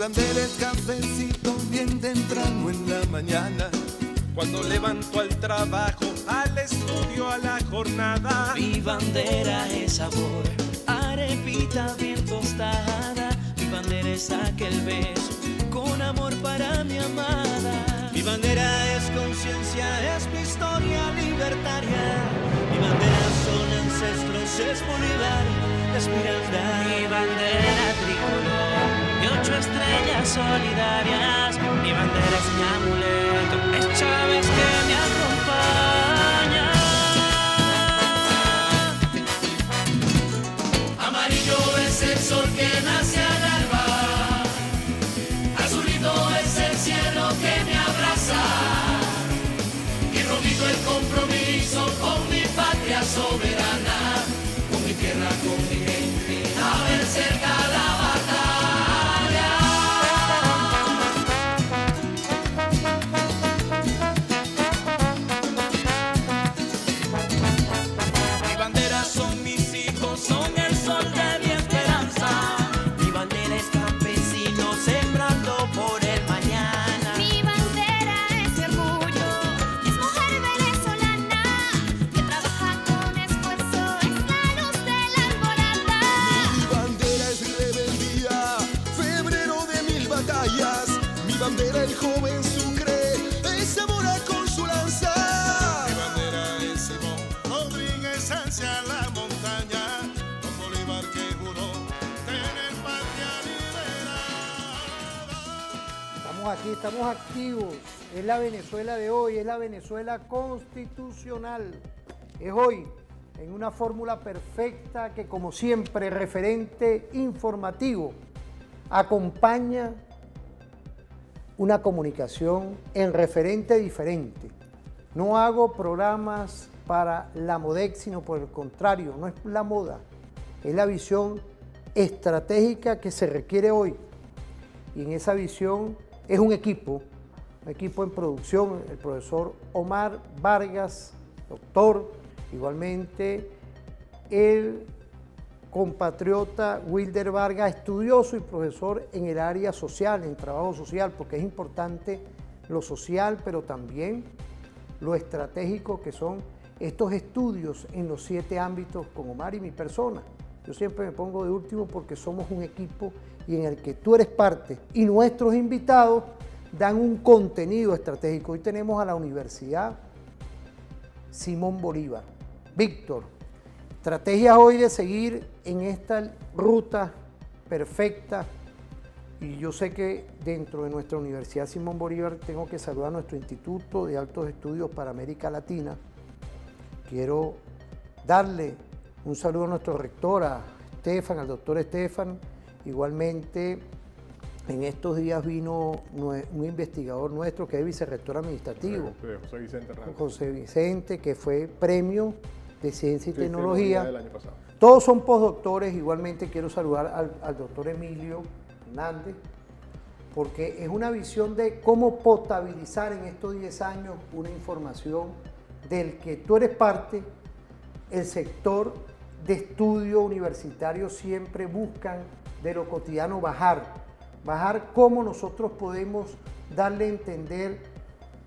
bandera es cafecito bien temprano en la mañana. Cuando levanto al trabajo, al estudio, a la jornada. Mi bandera es sabor, arepita bien tostada. Mi bandera es aquel beso con amor para mi amada. Mi bandera es conciencia, es mi historia libertaria. Mi bandera son ancestros, es Bolívar, es Miranda. Mi bandera tricolor y 8 estrellas solidarias. Mi bandera es mi amuleto, es Chávez que me acompaña. Amarillo es el sol que nace al alba, azulito es el cielo que me abraza, y rojito el compromiso con mi patria soberana, con mi tierra, con mi gente, a ver cerca la batalla. Mi bandera son mis hijos, son el sol de mi esperanza. Mi bandera es campesino sembrando por el mañana. Mi bandera es mi orgullo, es mujer venezolana que trabaja con esfuerzo, es la luz de la alborada. Mi bandera es rebeldía, febrero de 1000 batallas. Mi bandera el joven Sucre, es Zamora con su lanza. Mi bandera es Simón Rodríguez hacia la montaña, con Bolívar que juró tener patria liberada. Estamos aquí, estamos activos. Es la Venezuela de hoy, es la Venezuela constitucional. Es hoy en una fórmula perfecta que, como siempre, referente informativo, acompaña una comunicación en referente diferente. No hago programas para la Modex, sino por el contrario, no es la moda, es la visión estratégica que se requiere hoy. Y en esa visión es un equipo en producción, el profesor Omar Vargas, doctor, igualmente el compatriota Wilder Vargas, estudioso y profesor en el área social, en trabajo social, porque es importante lo social, pero también lo estratégico que son estos estudios en los 7 ámbitos con Omar y mi persona. Yo siempre me pongo de último porque somos un equipo y en el que tú eres parte y nuestros invitados dan un contenido estratégico. Hoy tenemos a la Universidad Simón Bolívar. Víctor, estrategias hoy de seguir en esta ruta perfecta, y yo sé que dentro de nuestra Universidad Simón Bolívar tengo que saludar a nuestro Instituto de Altos Estudios para América Latina. Quiero darle un saludo a nuestro rector, a Estefan, al doctor Estefan. Igualmente, en estos días vino un investigador nuestro que es vicerrector administrativo, José Vicente Hernández. José Vicente, que fue premio de Ciencia y Tecnología. Del año pasado. Todos son postdoctores. Igualmente quiero saludar al doctor Emilio Hernández, porque es una visión de cómo potabilizar en estos 10 años una información del que tú eres parte. El sector de estudio universitario siempre buscan de lo cotidiano bajar cómo nosotros podemos darle a entender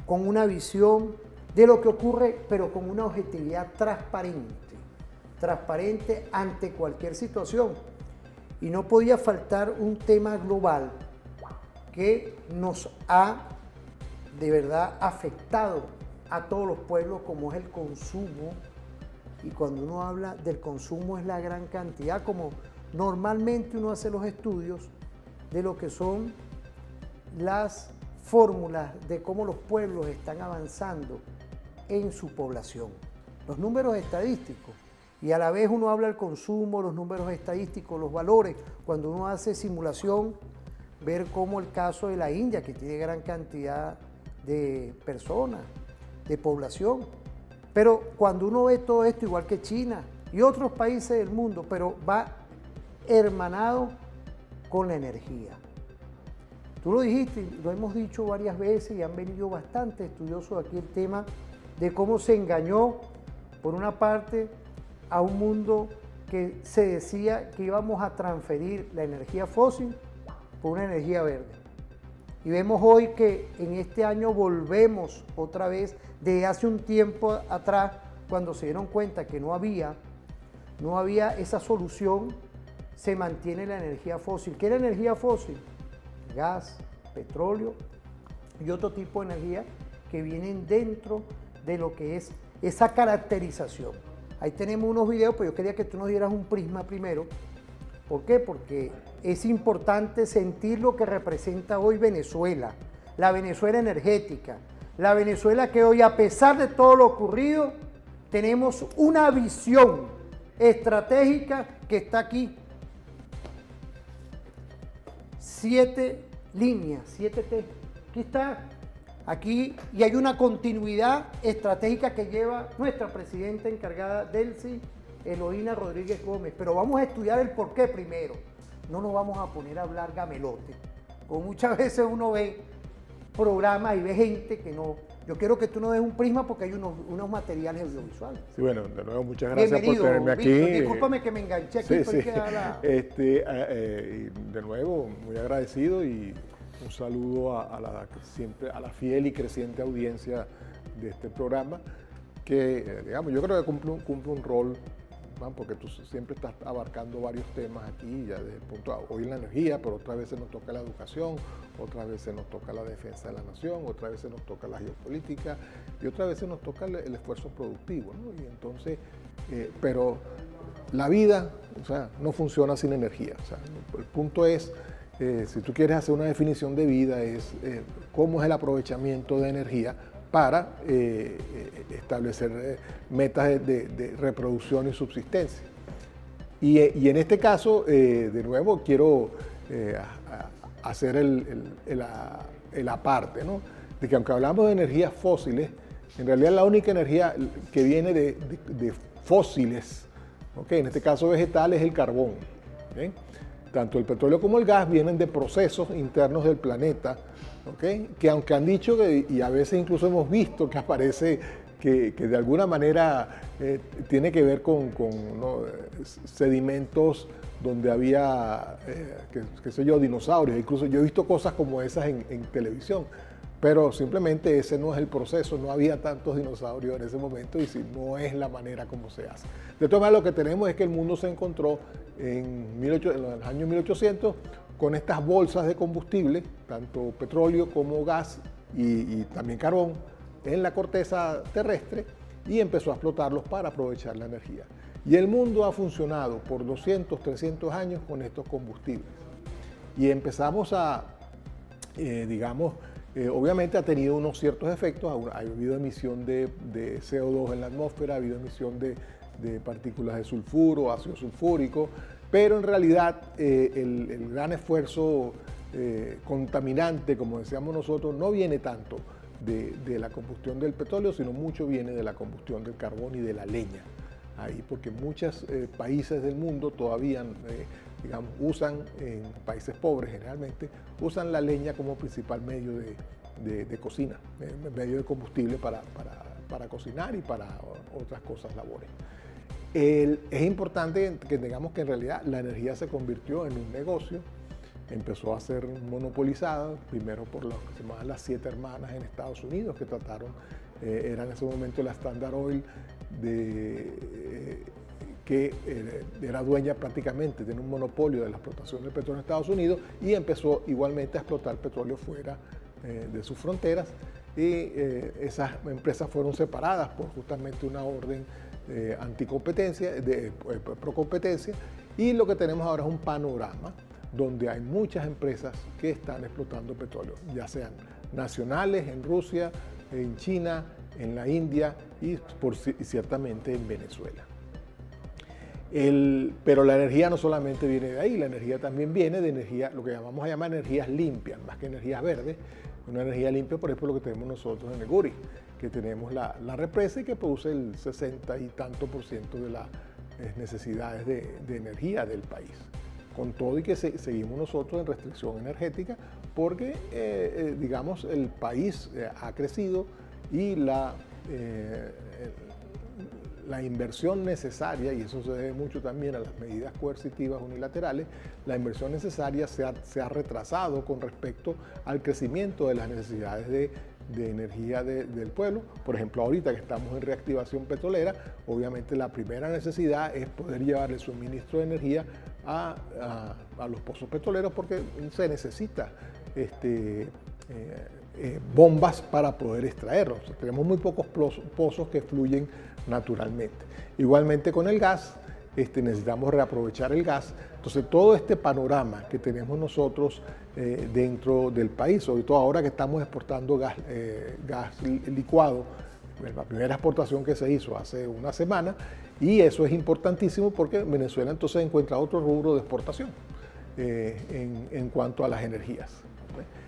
con una visión de lo que ocurre, pero con una objetividad transparente ante cualquier situación. Y no podía faltar un tema global que nos ha de verdad afectado a todos los pueblos, como es el consumo. Y cuando uno habla del consumo es la gran cantidad, como normalmente uno hace los estudios de lo que son las fórmulas de cómo los pueblos están avanzando en su población. Los números estadísticos, y a la vez uno habla del consumo, los números estadísticos, los valores. Cuando uno hace simulación, ver cómo el caso de la India, que tiene gran cantidad de personas, de población. Pero cuando uno ve todo esto, igual que China y otros países del mundo, pero va hermanado con la energía. Tú lo dijiste, lo hemos dicho varias veces y han venido bastante estudiosos aquí el tema de cómo se engañó, por una parte, a un mundo que se decía que íbamos a transferir la energía fósil por una energía verde. Y vemos hoy que en este año volvemos otra vez de hace un tiempo atrás, cuando se dieron cuenta que no había esa solución, se mantiene la energía fósil. ¿Qué es la energía fósil? Gas, petróleo y otro tipo de energía que vienen dentro de lo que es esa caracterización. Ahí tenemos unos videos, pero yo quería que tú nos dieras un prisma primero. ¿Por qué? Porque es importante sentir lo que representa hoy Venezuela, la Venezuela energética, la Venezuela que hoy, a pesar de todo lo ocurrido, tenemos una visión estratégica que está aquí. 7 líneas, 7T. Aquí está. Aquí, y hay una continuidad estratégica que lleva nuestra presidenta encargada, Delcy Eloína Rodríguez Gómez. Pero vamos a estudiar el porqué primero. No nos vamos a poner a hablar gamelote. Como muchas veces uno ve programas y ve gente que no. Yo quiero que tú nos des un prisma porque hay unos materiales audiovisuales. Sí, bueno, de nuevo, muchas gracias Bienvenido, por tenerme aquí. Víctor, discúlpame que me enganché aquí. Sí, sí. La... De nuevo, muy agradecido y un saludo a la fiel y creciente audiencia de este programa que, digamos, yo creo que cumple un rol, ¿no? Porque tú siempre estás abarcando varios temas aquí, ya desde el punto hoy la energía, pero otras veces nos toca la educación, otras veces nos toca la defensa de la nación, otras veces nos toca la geopolítica y otras veces nos toca el esfuerzo productivo, ¿no? Y entonces, pero la vida, o sea, no funciona sin energía. O sea, el punto es, si tú quieres hacer una definición de vida, es cómo es el aprovechamiento de energía para establecer metas de reproducción y subsistencia. Y en este caso, de nuevo, quiero hacer el aparte, ¿no? De que aunque hablamos de energías fósiles, en realidad la única energía que viene de fósiles, ¿okay? En este caso vegetal, es el carbón. ¿Okay? Tanto el petróleo como el gas vienen de procesos internos del planeta, ¿okay? Que aunque han dicho que, y a veces incluso hemos visto que aparece que de alguna manera tiene que ver con ¿no? sedimentos donde había, qué sé yo, dinosaurios. Incluso yo he visto cosas como esas en televisión, pero simplemente ese no es el proceso, no había tantos dinosaurios en ese momento y si no es la manera como se hace. De todas maneras, lo que tenemos es que el mundo se encontró en los años 1800 con estas bolsas de combustible, tanto petróleo como gas y también carbón, en la corteza terrestre y empezó a explotarlos para aprovechar la energía. Y el mundo ha funcionado por 200, 300 años con estos combustibles. Y empezamos a, digamos, obviamente ha tenido unos ciertos efectos, ha habido emisión de CO2 en la atmósfera, ha habido emisión de partículas de sulfuro, ácido sulfúrico, pero en realidad el gran esfuerzo contaminante, como decíamos nosotros, no viene tanto de la combustión del petróleo, sino mucho viene de la combustión del carbón y de la leña. Ahí, porque muchos países del mundo todavía, digamos, usan, en países pobres generalmente, usan la leña como principal medio de cocina, medio de combustible para cocinar y para otras cosas, labores. Es importante que tengamos que en realidad la energía se convirtió en un negocio, empezó a ser monopolizada, primero por lo que se llamaban las 7 hermanas en Estados Unidos, que trataron, era en ese momento la Standard Oil, que era dueña prácticamente, tiene un monopolio de la explotación del petróleo en Estados Unidos y empezó igualmente a explotar petróleo fuera de sus fronteras y esas empresas fueron separadas por justamente una orden anticompetencia, procompetencia, y lo que tenemos ahora es un panorama donde hay muchas empresas que están explotando petróleo, ya sean nacionales en Rusia, en China, en la India y ciertamente en Venezuela. Pero la energía no solamente viene de ahí, la energía también viene de energía, lo que llamamos energías limpias, más que energías verdes. Una energía limpia, por ejemplo, lo que tenemos nosotros en el Guri, que tenemos la represa y que produce el 60 y tanto % de las necesidades de energía del país. Con todo y que seguimos nosotros en restricción energética porque, digamos, el país ha crecido y la inversión necesaria, y eso se debe mucho también a las medidas coercitivas unilaterales, la inversión necesaria se ha retrasado con respecto al crecimiento de las necesidades de energía del pueblo. Por ejemplo, ahorita que estamos en reactivación petrolera, obviamente la primera necesidad es poder llevar el suministro de energía a los pozos petroleros, porque se necesita bombas para poder extraerlos. O sea, tenemos muy pocos pozos que fluyen naturalmente. Igualmente con el gas, necesitamos reaprovechar el gas. Entonces todo este panorama que tenemos nosotros dentro del país, sobre todo ahora que estamos exportando gas licuado, la primera exportación que se hizo hace una semana, y eso es importantísimo porque Venezuela entonces encuentra otro rubro de exportación en cuanto a las energías.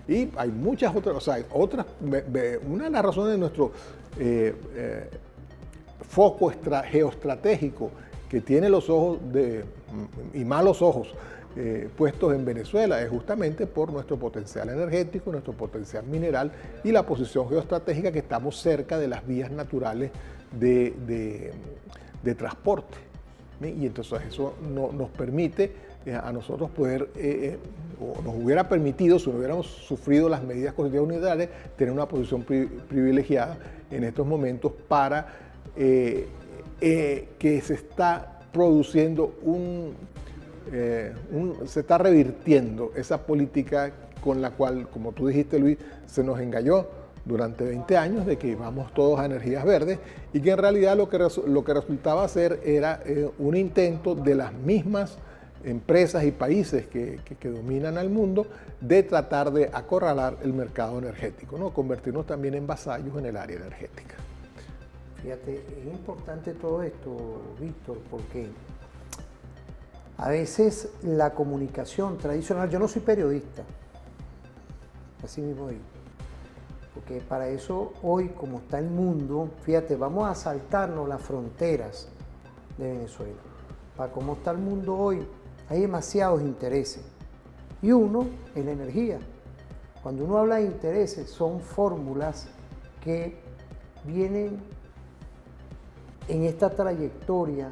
Y hay muchas otras, o sea, una de las razones de nuestro foco geoestratégico que tiene los ojos y malos ojos puestos en Venezuela es justamente por nuestro potencial energético, nuestro potencial mineral y la posición geoestratégica que estamos cerca de las vías naturales de transporte. Y entonces eso nos permite a nosotros poder, o nos hubiera permitido, si no hubiéramos sufrido las medidas coercitivas unilaterales, tener una posición privilegiada en estos momentos para que se está produciendo se está revirtiendo esa política con la cual, como tú dijiste, Luis, se nos engañó durante 20 años de que vamos todos a energías verdes y que en realidad lo que resultaba ser era un intento de las mismas empresas y países que dominan al mundo de tratar de acorralar el mercado energético, ¿no? Convertirnos también en vasallos en el área energética. Fíjate, es importante todo esto, Víctor, porque a veces la comunicación tradicional, yo no soy periodista, así mismo digo, porque para eso hoy, como está el mundo, fíjate, vamos a saltarnos las fronteras de Venezuela. Para cómo está el mundo hoy, hay demasiados intereses. Y uno es la energía. Cuando uno habla de intereses, son fórmulas que vienen en esta trayectoria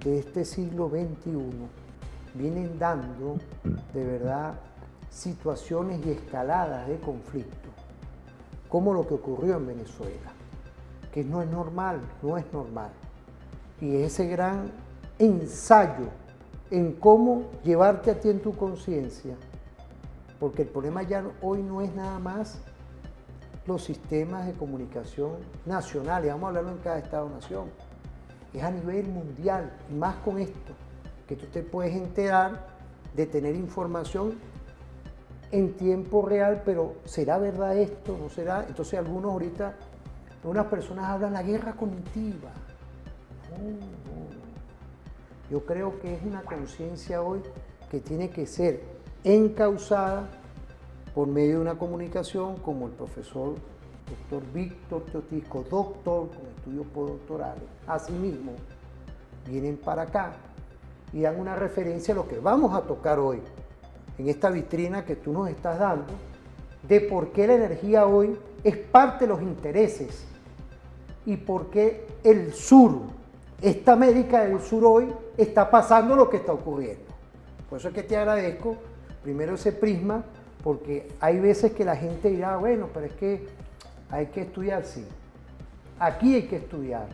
de este siglo XXI, vienen dando de verdad situaciones y escaladas de conflicto, como lo que ocurrió en Venezuela, que no es normal, no es normal. Y ese gran ensayo en cómo llevarte a ti en tu conciencia, porque el problema ya hoy no es nada más los sistemas de comunicación nacionales, vamos a hablarlo en cada estado-nación, es a nivel mundial, y más con esto, que tú te puedes enterar de tener información en tiempo real, pero ¿será verdad esto? ¿No será? Entonces algunas personas hablan la guerra cognitiva. No. Yo creo que es una conciencia hoy que tiene que ser encauzada por medio de una comunicación como el profesor doctor Víctor Teotisco, doctor con estudios postdoctorales. Asimismo, vienen para acá y dan una referencia a lo que vamos a tocar hoy en esta vitrina que tú nos estás dando, de por qué la energía hoy es parte de los intereses y por qué el sur, esta América del Sur hoy, está pasando lo que está ocurriendo. Por eso es que te agradezco, primero ese prisma, porque hay veces que la gente dirá, bueno, pero es que hay que estudiar, sí. Aquí hay que estudiar.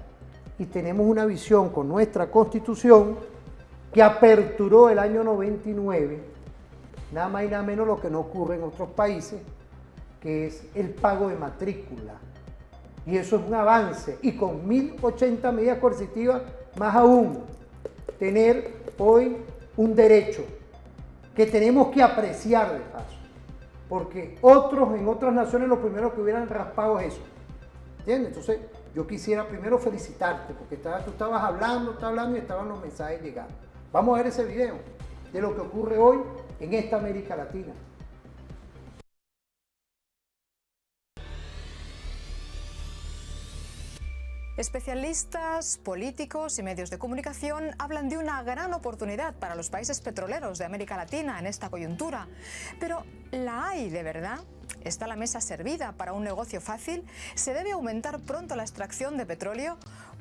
Y tenemos una visión con nuestra Constitución que aperturó el año 99, nada más y nada menos lo que no ocurre en otros países, que es el pago de matrícula. Y eso es un avance. Y con 1080 medidas coercitivas, más aún, tener hoy un derecho que tenemos que apreciar de paso. Porque en otras naciones lo primero que hubieran raspado es eso. ¿Entiendes? Entonces, yo quisiera primero felicitarte, porque tú estabas hablando y estaban los mensajes llegando. Vamos a ver ese video de lo que ocurre hoy en esta América Latina. Especialistas, políticos y medios de comunicación hablan de una gran oportunidad para los países petroleros de América Latina en esta coyuntura. Pero ¿la hay de verdad? ¿Está la mesa servida para un negocio fácil? ¿Se debe aumentar pronto la extracción de petróleo?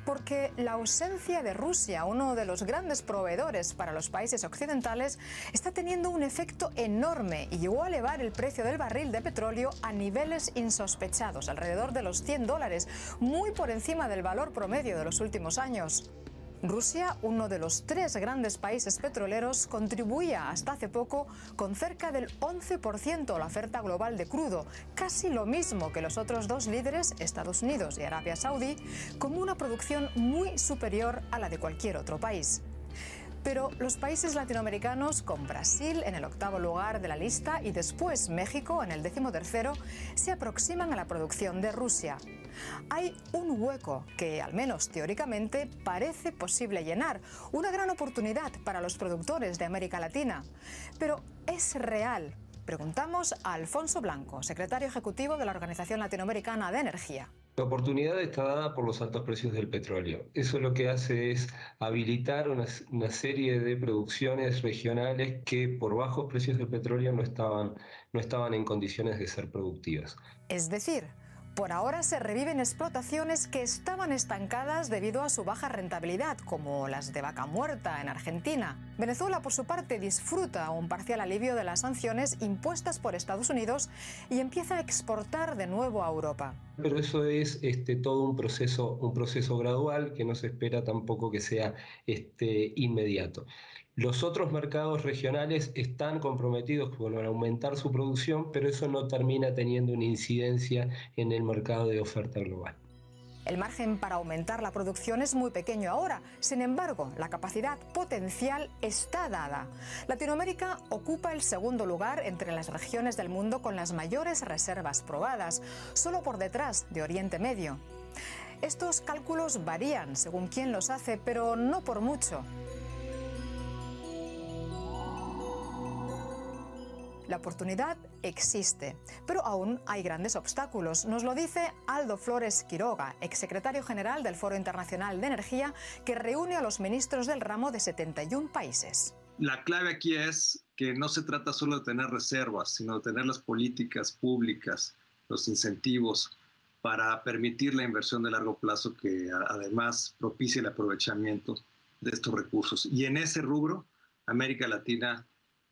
Porque la ausencia de Rusia, uno de los grandes proveedores para los países occidentales, está teniendo un efecto enorme y llegó a elevar el precio del barril de petróleo a niveles insospechados, alrededor de los $100, muy por encima del valor promedio de los últimos años. Rusia, uno de los 3 grandes países petroleros, contribuía hasta hace poco con cerca del 11% a la oferta global de crudo, casi lo mismo que los otros 2 líderes, Estados Unidos y Arabia Saudí, con una producción muy superior a la de cualquier otro país. Pero los países latinoamericanos, con Brasil en el 8º lugar de la lista y después México en el 13º, se aproximan a la producción de Rusia. Hay un hueco que, al menos teóricamente, parece posible llenar, una gran oportunidad para los productores de América Latina. Pero ¿es real? Preguntamos a Alfonso Blanco, secretario ejecutivo de la Organización Latinoamericana de Energía. La oportunidad está dada por los altos precios del petróleo. Eso lo que hace es habilitar una serie de producciones regionales que por bajos precios del petróleo no estaban en condiciones de ser productivas. Es decir, por ahora se reviven explotaciones que estaban estancadas debido a su baja rentabilidad, como las de Vaca Muerta en Argentina. Venezuela, por su parte, disfruta un parcial alivio de las sanciones impuestas por Estados Unidos y empieza a exportar de nuevo a Europa. Pero eso es todo un proceso gradual que no se espera tampoco que sea inmediato. Los otros mercados regionales están comprometidos con aumentar su producción, pero eso no termina teniendo una incidencia en el mercado de oferta global. El margen para aumentar la producción es muy pequeño ahora, sin embargo, la capacidad potencial está dada. Latinoamérica ocupa el 2º lugar entre las regiones del mundo con las mayores reservas probadas, solo por detrás de Oriente Medio. Estos cálculos varían según quién los hace, pero no por mucho. La oportunidad existe, pero aún hay grandes obstáculos. Nos lo dice Aldo Flores Quiroga, exsecretario general del Foro Internacional de Energía, que reúne a los ministros del ramo de 71 países. La clave aquí es que no se trata solo de tener reservas, sino de tener las políticas públicas, los incentivos para permitir la inversión de largo plazo que además propicie el aprovechamiento de estos recursos. Y en ese rubro, América Latina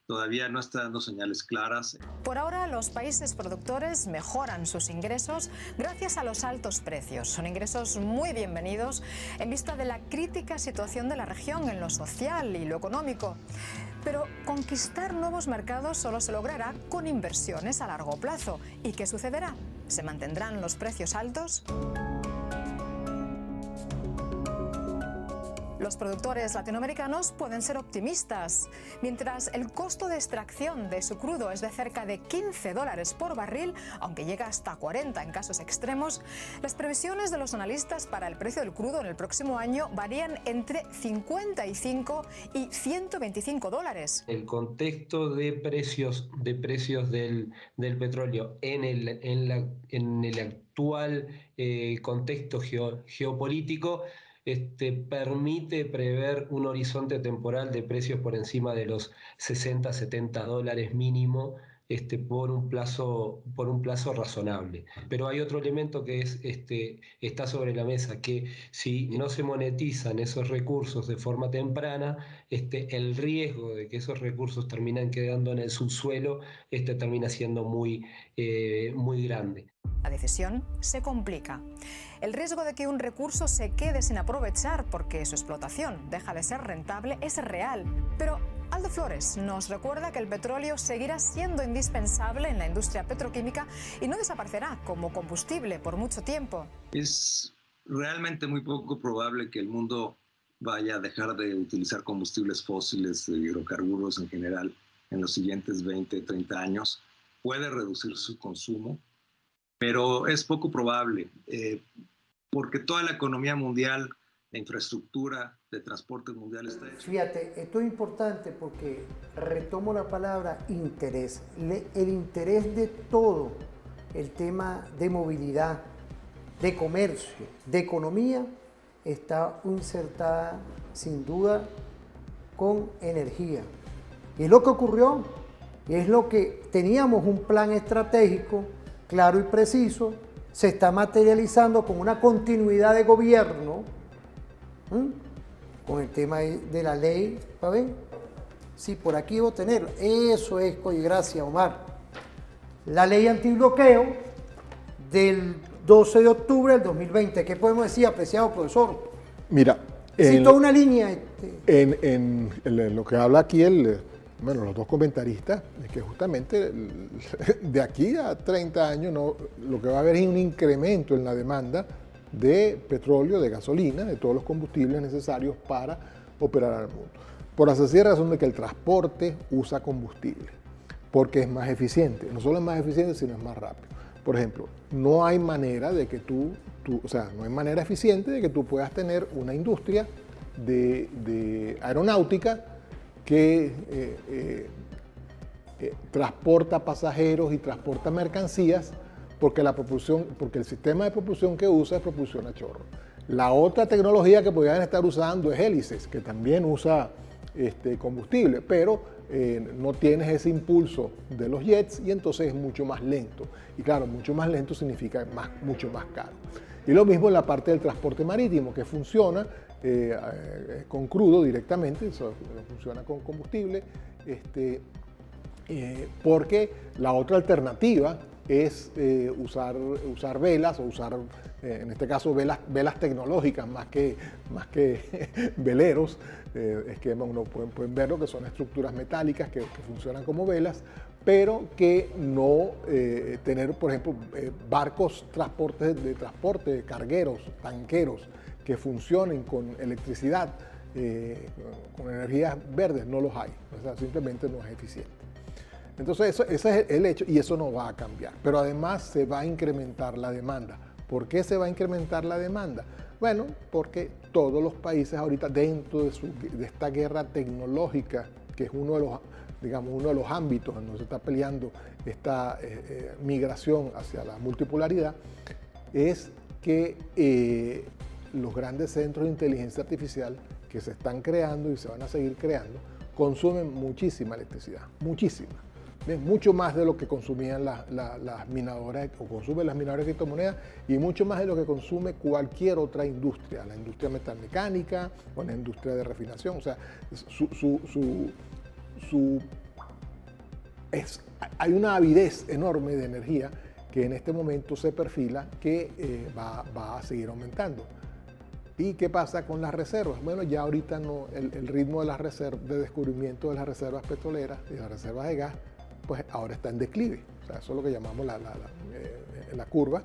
todavía no está dando señales claras. Por ahora, los países productores mejoran sus ingresos gracias a los altos precios. Son ingresos muy bienvenidos en vista de la crítica situación de la región en lo social y lo económico. Pero conquistar nuevos mercados solo se logrará con inversiones a largo plazo. ¿Y qué sucederá? ¿Se mantendrán los precios altos? Los productores latinoamericanos pueden ser optimistas. Mientras el costo de extracción de su crudo es de cerca de $15 por barril, aunque llega hasta 40 en casos extremos, las previsiones de los analistas para el precio del crudo en el próximo año varían entre 55 y $125. El contexto de precios del petróleo en el actual contexto geopolítico permite prever un horizonte temporal de precios por encima de los $60-70 mínimo por un plazo razonable. Pero hay otro elemento que está sobre la mesa, que si no se monetizan esos recursos de forma temprana, el riesgo de que esos recursos terminan quedando en el subsuelo termina siendo muy grande. La decisión se complica. El riesgo de que un recurso se quede sin aprovechar porque su explotación deja de ser rentable es real. Pero Aldo Flores nos recuerda que el petróleo seguirá siendo indispensable en la industria petroquímica y no desaparecerá como combustible por mucho tiempo. Es realmente muy poco probable que el mundo vaya a dejar de utilizar combustibles fósiles, hidrocarburos en general, en los siguientes 20, 30 años. Puede reducir su consumo, pero es poco probable, porque toda la economía mundial, la infraestructura de transporte mundial está hecha. Fíjate, esto es importante porque retomo la palabra interés. El interés de todo el tema de movilidad, de comercio, de economía, está insertada sin duda con energía. Y es lo que ocurrió, y es lo que teníamos un plan estratégico claro y preciso, se está materializando con una continuidad de gobierno, con el tema de la ley, ¿va a ver? Sí, por aquí debo tenerlo. Eso es, oye, gracias, Omar. La ley antibloqueo del 12 de octubre del 2020. ¿Qué podemos decir, apreciado profesor? Mira, cito una línea. En lo que habla aquí los dos comentaristas, es que justamente de aquí a 30 años lo que va a haber es un incremento en la demanda de petróleo, de gasolina, de todos los combustibles necesarios para operar al mundo. Por la sencilla razón de que el transporte usa combustible, porque es más eficiente. No solo es más eficiente, sino es más rápido. Por ejemplo, no hay manera de que no hay manera eficiente de que tú puedas tener una industria de aeronáutica que transporta pasajeros y transporta mercancías, porque el sistema de propulsión que usa es propulsión a chorro. La otra tecnología que podrían estar usando es hélices, que también usa combustible, pero no tienes ese impulso de los jets y entonces es mucho más lento. Y claro, mucho más lento significa mucho más caro. Y lo mismo en la parte del transporte marítimo, que funciona con crudo directamente, eso funciona con combustible, porque la otra alternativa es usar velas o usar, en este caso, velas tecnológicas más que veleros. Es que uno pueden verlo, que son estructuras metálicas que funcionan como velas, pero que no tener, por ejemplo, barcos de transporte, cargueros, tanqueros, que funcionen con electricidad, con energías verdes, no los hay. O sea, simplemente no es eficiente. Entonces, ese es el hecho y eso no va a cambiar. Pero además se va a incrementar la demanda. ¿Por qué se va a incrementar la demanda? Bueno, porque todos los países ahorita dentro de esta guerra tecnológica, que es uno de los ámbitos en donde se está peleando esta migración hacia la multipolaridad, es que los grandes centros de inteligencia artificial que se están creando y se van a seguir creando consumen muchísima electricidad, muchísima. Mucho más de lo que consumían las minadoras, o consumen las minadoras de criptomonedas, y mucho más de lo que consume cualquier otra industria, la industria metalmecánica o la industria de refinación. O sea, hay una avidez enorme de energía que en este momento se perfila que va a seguir aumentando. ¿Y qué pasa con las reservas? Bueno, ya ahorita el ritmo de descubrimiento de las reservas petroleras y las reservas de gas, pues ahora está en declive. O sea, eso es lo que llamamos la curva.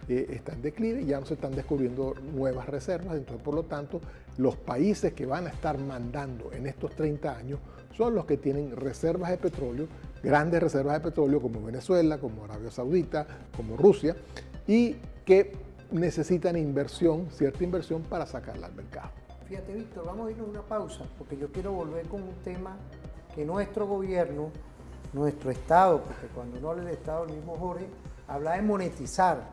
Está en declive y ya no se están descubriendo nuevas reservas. Entonces, por lo tanto, los países que van a estar mandando en estos 30 años son los que tienen reservas de petróleo, grandes reservas de petróleo como Venezuela, como Arabia Saudita, como Rusia, y que necesitan cierta inversión para sacarla al mercado. Fíjate, Víctor, vamos a irnos a una pausa, porque yo quiero volver con un tema que nuestro gobierno, nuestro Estado, porque cuando uno habla del Estado, el mismo Jorge, habla de monetizar.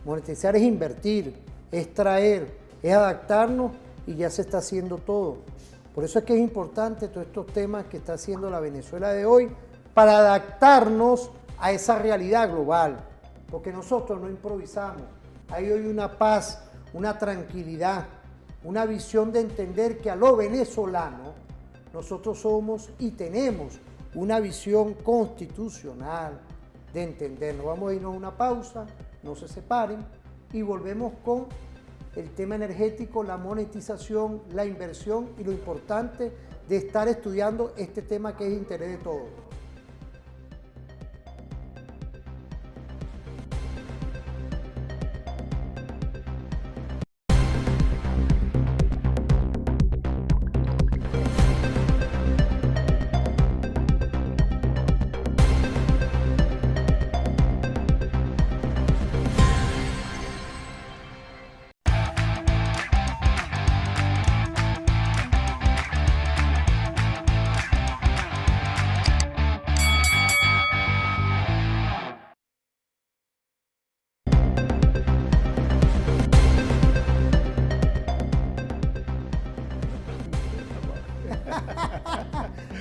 Monetizar es invertir, es traer, es adaptarnos, y ya se está haciendo todo. Por eso es que es importante todos estos temas que está haciendo la Venezuela de hoy para adaptarnos a esa realidad global, porque nosotros no improvisamos. Hay hoy una paz, una tranquilidad, una visión de entender que a lo venezolano nosotros somos y tenemos una visión constitucional de entendernos. Vamos a irnos a una pausa, no se separen y volvemos con el tema energético, la monetización, la inversión y lo importante de estar estudiando este tema que es de interés de todos.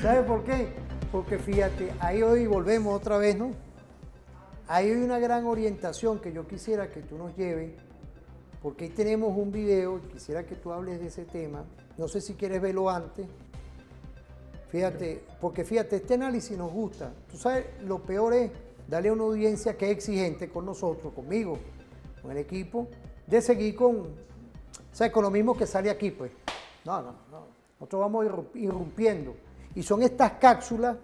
¿Sabe por qué? Porque fíjate, ahí hoy volvemos otra vez, ¿no? Ahí hay una gran orientación que yo quisiera que tú nos lleves, porque ahí tenemos un video, quisiera que tú hables de ese tema. No sé si quieres verlo antes. Fíjate, porque fíjate, este análisis nos gusta. Tú sabes, lo peor es darle a una audiencia que es exigente con nosotros, conmigo, con el equipo, de seguir con lo mismo que sale aquí, pues. No. Nosotros vamos irrumpiendo. Y son estas cápsulas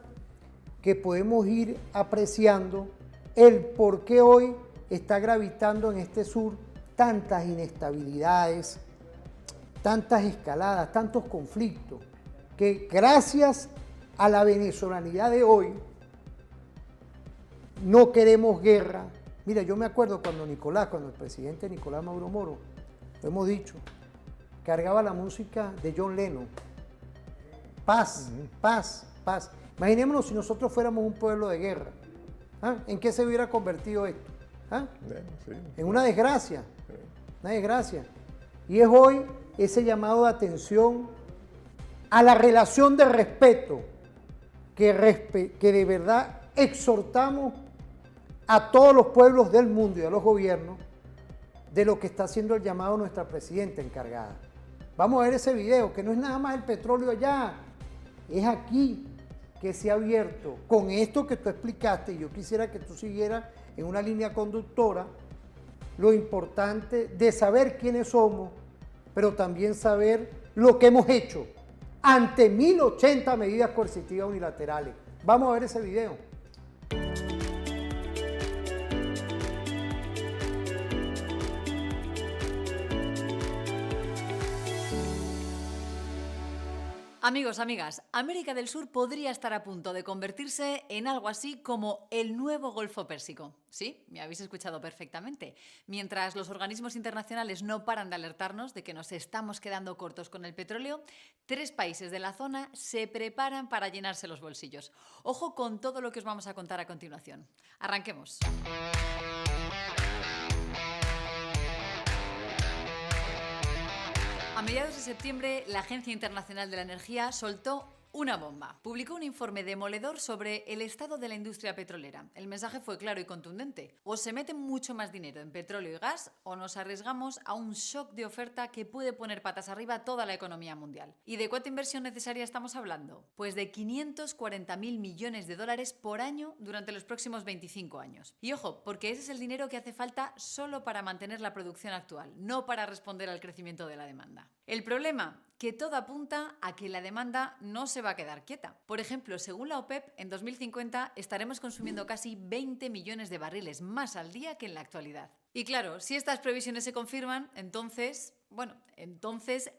que podemos ir apreciando el por qué hoy está gravitando en este sur tantas inestabilidades, tantas escaladas, tantos conflictos, que gracias a la venezolanidad de hoy no queremos guerra. Mira, yo me acuerdo cuando el presidente Nicolás Maduro Moro, lo hemos dicho, cargaba la música de John Lennon. Paz, paz, paz. Imaginémonos si nosotros fuéramos un pueblo de guerra. ¿Ah? ¿En qué se hubiera convertido esto? ¿Ah? En una desgracia. Una desgracia. Y es hoy ese llamado de atención a la relación de respeto que de verdad exhortamos a todos los pueblos del mundo y a los gobiernos de lo que está haciendo el llamado nuestra presidenta encargada. Vamos a ver ese video, que no es nada más el petróleo allá, es aquí que se ha abierto con esto que tú explicaste, y yo quisiera que tú siguieras en una línea conductora lo importante de saber quiénes somos, pero también saber lo que hemos hecho ante 1080 medidas coercitivas unilaterales. Vamos a ver ese video. Amigos, amigas, América del Sur podría estar a punto de convertirse en algo así como el nuevo Golfo Pérsico. Sí, me habéis escuchado perfectamente. Mientras los organismos internacionales no paran de alertarnos de que nos estamos quedando cortos con el petróleo, 3 países de la zona se preparan para llenarse los bolsillos. Ojo con todo lo que os vamos a contar a continuación. Arranquemos. A mediados de septiembre, la Agencia Internacional de la Energía soltó una bomba. Publicó un informe demoledor sobre el estado de la industria petrolera. El mensaje fue claro y contundente. O se mete mucho más dinero en petróleo y gas, o nos arriesgamos a un shock de oferta que puede poner patas arriba toda la economía mundial. ¿Y de cuánta inversión necesaria estamos hablando? Pues de 540.000 millones de dólares por año durante los próximos 25 años. Y ojo, porque ese es el dinero que hace falta solo para mantener la producción actual, no para responder al crecimiento de la demanda. El problema, que todo apunta a que la demanda no se va a quedar quieta. Por ejemplo, según la OPEP, en 2050 estaremos consumiendo casi 20 millones de barriles más al día que en la actualidad. Y claro, si estas previsiones se confirman, entonces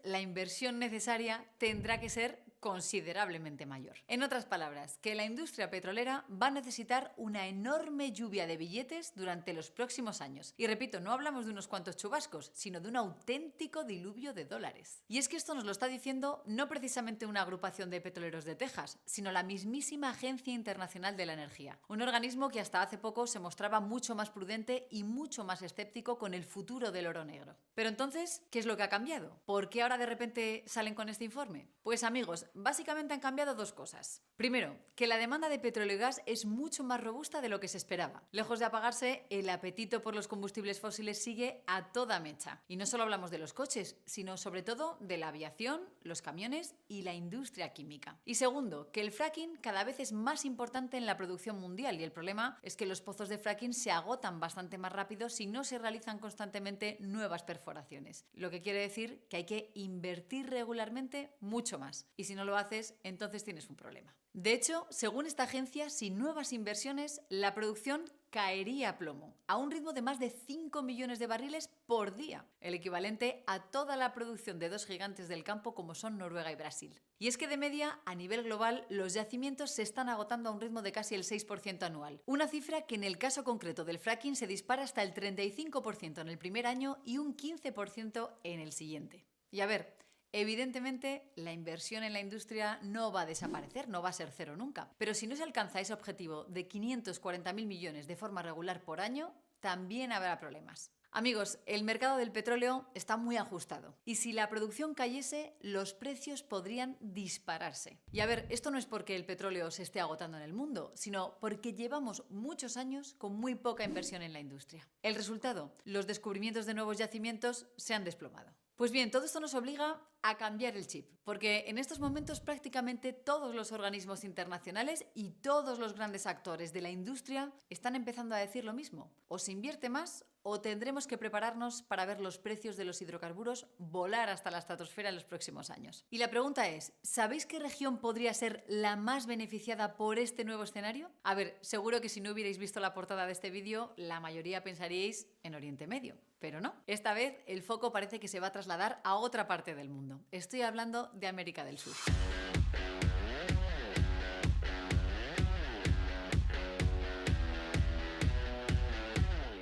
la inversión necesaria tendrá que ser considerablemente mayor. En otras palabras, que la industria petrolera va a necesitar una enorme lluvia de billetes durante los próximos años. Y repito, no hablamos de unos cuantos chubascos, sino de un auténtico diluvio de dólares. Y es que esto nos lo está diciendo no precisamente una agrupación de petroleros de Texas, sino la mismísima Agencia Internacional de la Energía, un organismo que hasta hace poco se mostraba mucho más prudente y mucho más escéptico con el futuro del oro negro. Pero entonces, ¿qué es lo que ha cambiado? ¿Por qué ahora de repente salen con este informe? Pues amigos, básicamente han cambiado 2 cosas. Primero, que la demanda de petróleo y gas es mucho más robusta de lo que se esperaba. Lejos de apagarse, el apetito por los combustibles fósiles sigue a toda mecha. Y no solo hablamos de los coches, sino sobre todo de la aviación, los camiones y la industria química. Y segundo, que el fracking cada vez es más importante en la producción mundial, y el problema es que los pozos de fracking se agotan bastante más rápido si no se realizan constantemente nuevas perforaciones. Lo que quiere decir que hay que invertir regularmente mucho más. Y si no lo haces, entonces tienes un problema. De hecho, según esta agencia, sin nuevas inversiones, la producción caería a plomo, a un ritmo de más de 5 millones de barriles por día, el equivalente a toda la producción de 2 gigantes del campo como son Noruega y Brasil. Y es que de media, a nivel global, los yacimientos se están agotando a un ritmo de casi el 6% anual, una cifra que en el caso concreto del fracking se dispara hasta el 35% en el primer año y un 15% en el siguiente. Y a ver, evidentemente, la inversión en la industria no va a desaparecer, no va a ser cero nunca. Pero si no se alcanza ese objetivo de 540.000 millones de forma regular por año, también habrá problemas. Amigos, el mercado del petróleo está muy ajustado y si la producción cayese, los precios podrían dispararse. Y a ver, esto no es porque el petróleo se esté agotando en el mundo, sino porque llevamos muchos años con muy poca inversión en la industria. El resultado, los descubrimientos de nuevos yacimientos se han desplomado. Pues bien, todo esto nos obliga a cambiar el chip, porque en estos momentos prácticamente todos los organismos internacionales y todos los grandes actores de la industria están empezando a decir lo mismo. O se invierte más o tendremos que prepararnos para ver los precios de los hidrocarburos volar hasta la estratosfera en los próximos años. Y la pregunta es, ¿sabéis qué región podría ser la más beneficiada por este nuevo escenario? A ver, seguro que si no hubierais visto la portada de este vídeo, la mayoría pensaríais en Oriente Medio. Pero no, esta vez el foco parece que se va a trasladar a otra parte del mundo. Estoy hablando de América del Sur.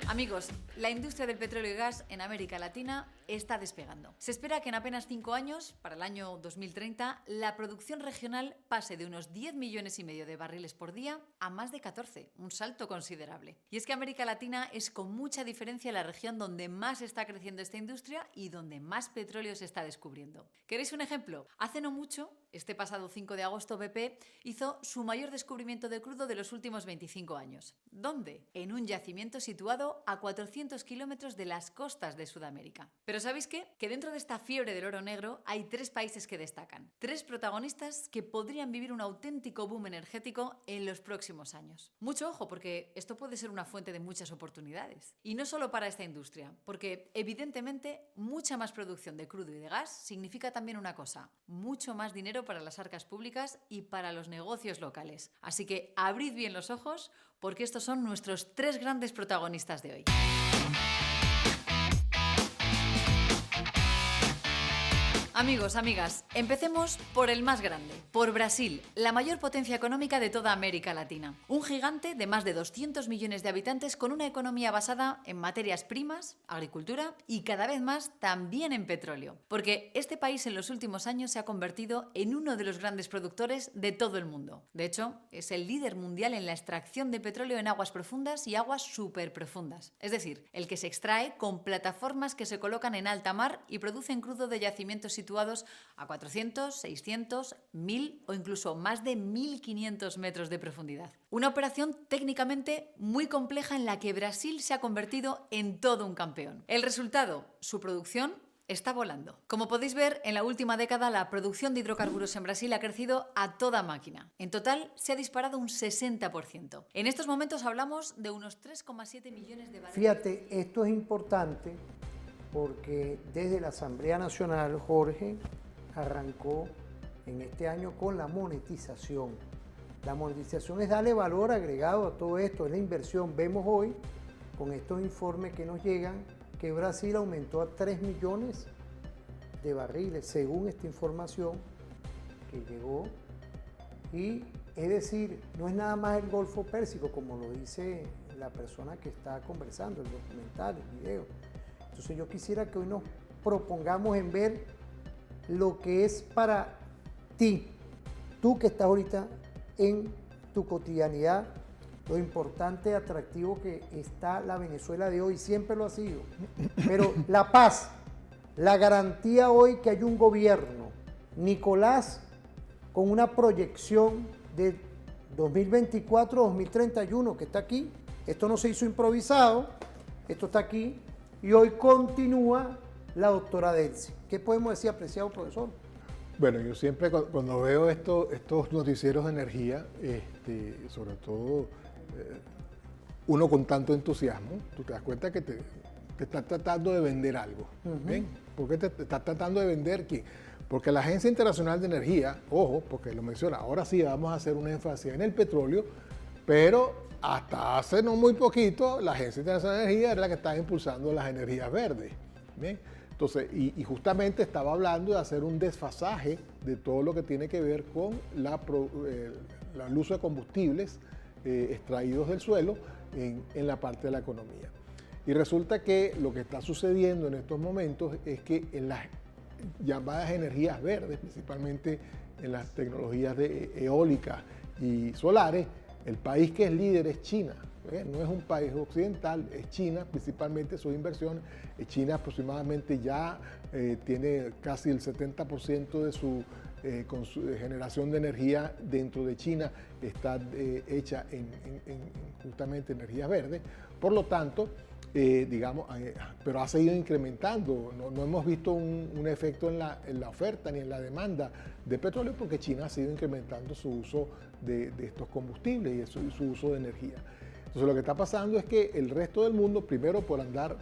Amigos, la industria del petróleo y gas en América Latina está despegando. Se espera que en apenas 5 años, para el año 2030, la producción regional pase de unos 10,5 millones de barriles por día a más de 14, un salto considerable. Y es que América Latina es con mucha diferencia la región donde más está creciendo esta industria y donde más petróleo se está descubriendo. ¿Queréis un ejemplo? Hace no mucho, este pasado 5 de agosto, BP hizo su mayor descubrimiento de crudo de los últimos 25 años. ¿Dónde? En un yacimiento situado a 400 kilómetros de las costas de Sudamérica. Pero ¿sabéis qué? Que dentro de esta fiebre del oro negro hay 3 países que destacan. 3 protagonistas que podrían vivir un auténtico boom energético en los próximos años. Mucho ojo, porque esto puede ser una fuente de muchas oportunidades. Y no solo para esta industria, porque evidentemente mucha más producción de crudo y de gas significa también una cosa, mucho más dinero para las arcas públicas y para los negocios locales. Así que abrid bien los ojos, porque estos son nuestros 3 grandes protagonistas de hoy. Amigos, amigas, empecemos por el más grande, por Brasil, la mayor potencia económica de toda América Latina. Un gigante de más de 200 millones de habitantes con una economía basada en materias primas, agricultura y cada vez más también en petróleo. Porque este país en los últimos años se ha convertido en uno de los grandes productores de todo el mundo. De hecho, es el líder mundial en la extracción de petróleo en aguas profundas y aguas superprofundas. Es decir, el que se extrae con plataformas que se colocan en alta mar y producen crudo de yacimientos situados a 400, 600, 1000 o incluso más de 1500 metros de profundidad. Una operación técnicamente muy compleja en la que Brasil se ha convertido en todo un campeón. El resultado, su producción está volando. Como podéis ver, en la última década la producción de hidrocarburos en Brasil ha crecido a toda máquina. En total se ha disparado un 60%. En estos momentos hablamos de unos 3,7 millones de barriles. Fíjate, esto es importante porque desde la Asamblea Nacional, Jorge, arrancó en este año con la monetización. La monetización es darle valor agregado a todo esto, es la inversión. Vemos hoy, con estos informes que nos llegan, que Brasil aumentó a 3 millones de barriles, según esta información que llegó. Y es decir, no es nada más el Golfo Pérsico, como lo dice la persona que está conversando, el documental, el video. Entonces yo quisiera que hoy nos propongamos en ver lo que es para ti, tú que estás ahorita en tu cotidianidad, lo importante y atractivo que está la Venezuela de hoy, siempre lo ha sido. Pero la paz, la garantía hoy que hay un gobierno, Nicolás, con una proyección de 2024-2031 que está aquí, esto no se hizo improvisado, esto está aquí, y hoy continúa la doctora Delcy. ¿Qué podemos decir, apreciado profesor? Bueno, yo siempre cuando veo estos noticieros de energía, sobre todo uno con tanto entusiasmo, tú te das cuenta que te estás tratando de vender algo. ¿Bien? ¿Por qué te estás tratando de vender qué? Porque la Agencia Internacional de Energía, ojo, porque lo menciona, ahora sí vamos a hacer un énfasis en el petróleo, pero hasta hace no muy poquito la Agencia Internacional de Energía era la que estaba impulsando las energías verdes. ¿Bien? Entonces, y justamente estaba hablando de hacer un desfasaje de todo lo que tiene que ver con el uso de combustibles extraídos del suelo en la parte de la economía. Y resulta que lo que está sucediendo en estos momentos es que en las llamadas energías verdes, principalmente en las tecnologías eólicas y solares, el país que es líder es China. no es un país occidental, es China, principalmente sus inversiones. China aproximadamente ya tiene casi el 70% de su generación de energía dentro de China está hecha en justamente energías verdes. Por lo tanto, pero ha seguido incrementando. No hemos visto un efecto en la oferta ni en la demanda de petróleo porque China ha seguido incrementando su uso de estos combustibles y su uso de energía. Entonces lo que está pasando es que el resto del mundo, primero por andar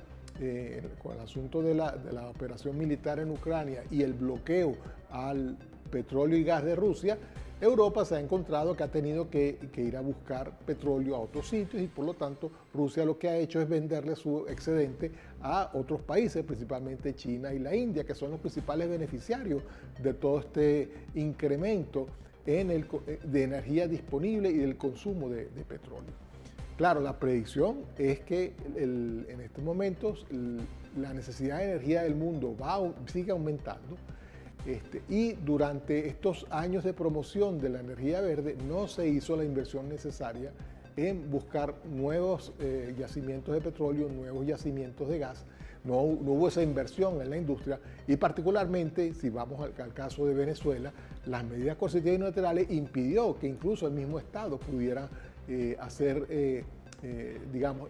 con el asunto de la operación militar en Ucrania y el bloqueo al petróleo y gas de Rusia, Europa se ha encontrado que ha tenido que ir a buscar petróleo a otros sitios y por lo tanto Rusia lo que ha hecho es venderle su excedente a otros países, principalmente China y la India, que son los principales beneficiarios de todo este incremento de energía disponible y del consumo de petróleo. Claro, la predicción es que en estos momentos la necesidad de energía del mundo sigue aumentando. Y durante estos años de promoción de la energía verde no se hizo la inversión necesaria en buscar nuevos yacimientos de petróleo, nuevos yacimientos de gas. No hubo esa inversión en la industria y particularmente, si vamos al caso de Venezuela, las medidas coercitivas y unilaterales impidió que incluso el mismo Estado pudiera hacer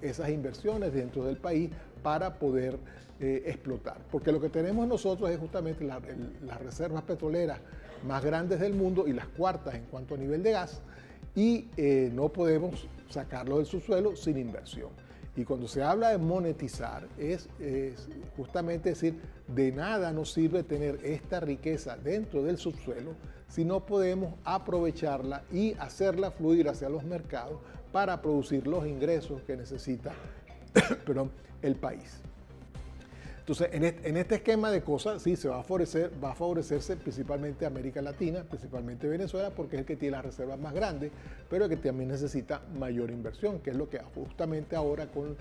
esas inversiones dentro del país para poder explotar. Porque lo que tenemos nosotros es justamente las reservas petroleras más grandes del mundo y las cuartas en cuanto a nivel de gas y no podemos sacarlo del subsuelo sin inversión. Y cuando se habla de monetizar es justamente decir, de nada nos sirve tener esta riqueza dentro del subsuelo si no podemos aprovecharla y hacerla fluir hacia los mercados para producir los ingresos que necesita el país. Entonces, en este esquema de cosas, sí, va a favorecerse principalmente América Latina, principalmente Venezuela, porque es el que tiene las reservas más grandes, pero que también necesita mayor inversión, que es lo que justamente ahora con,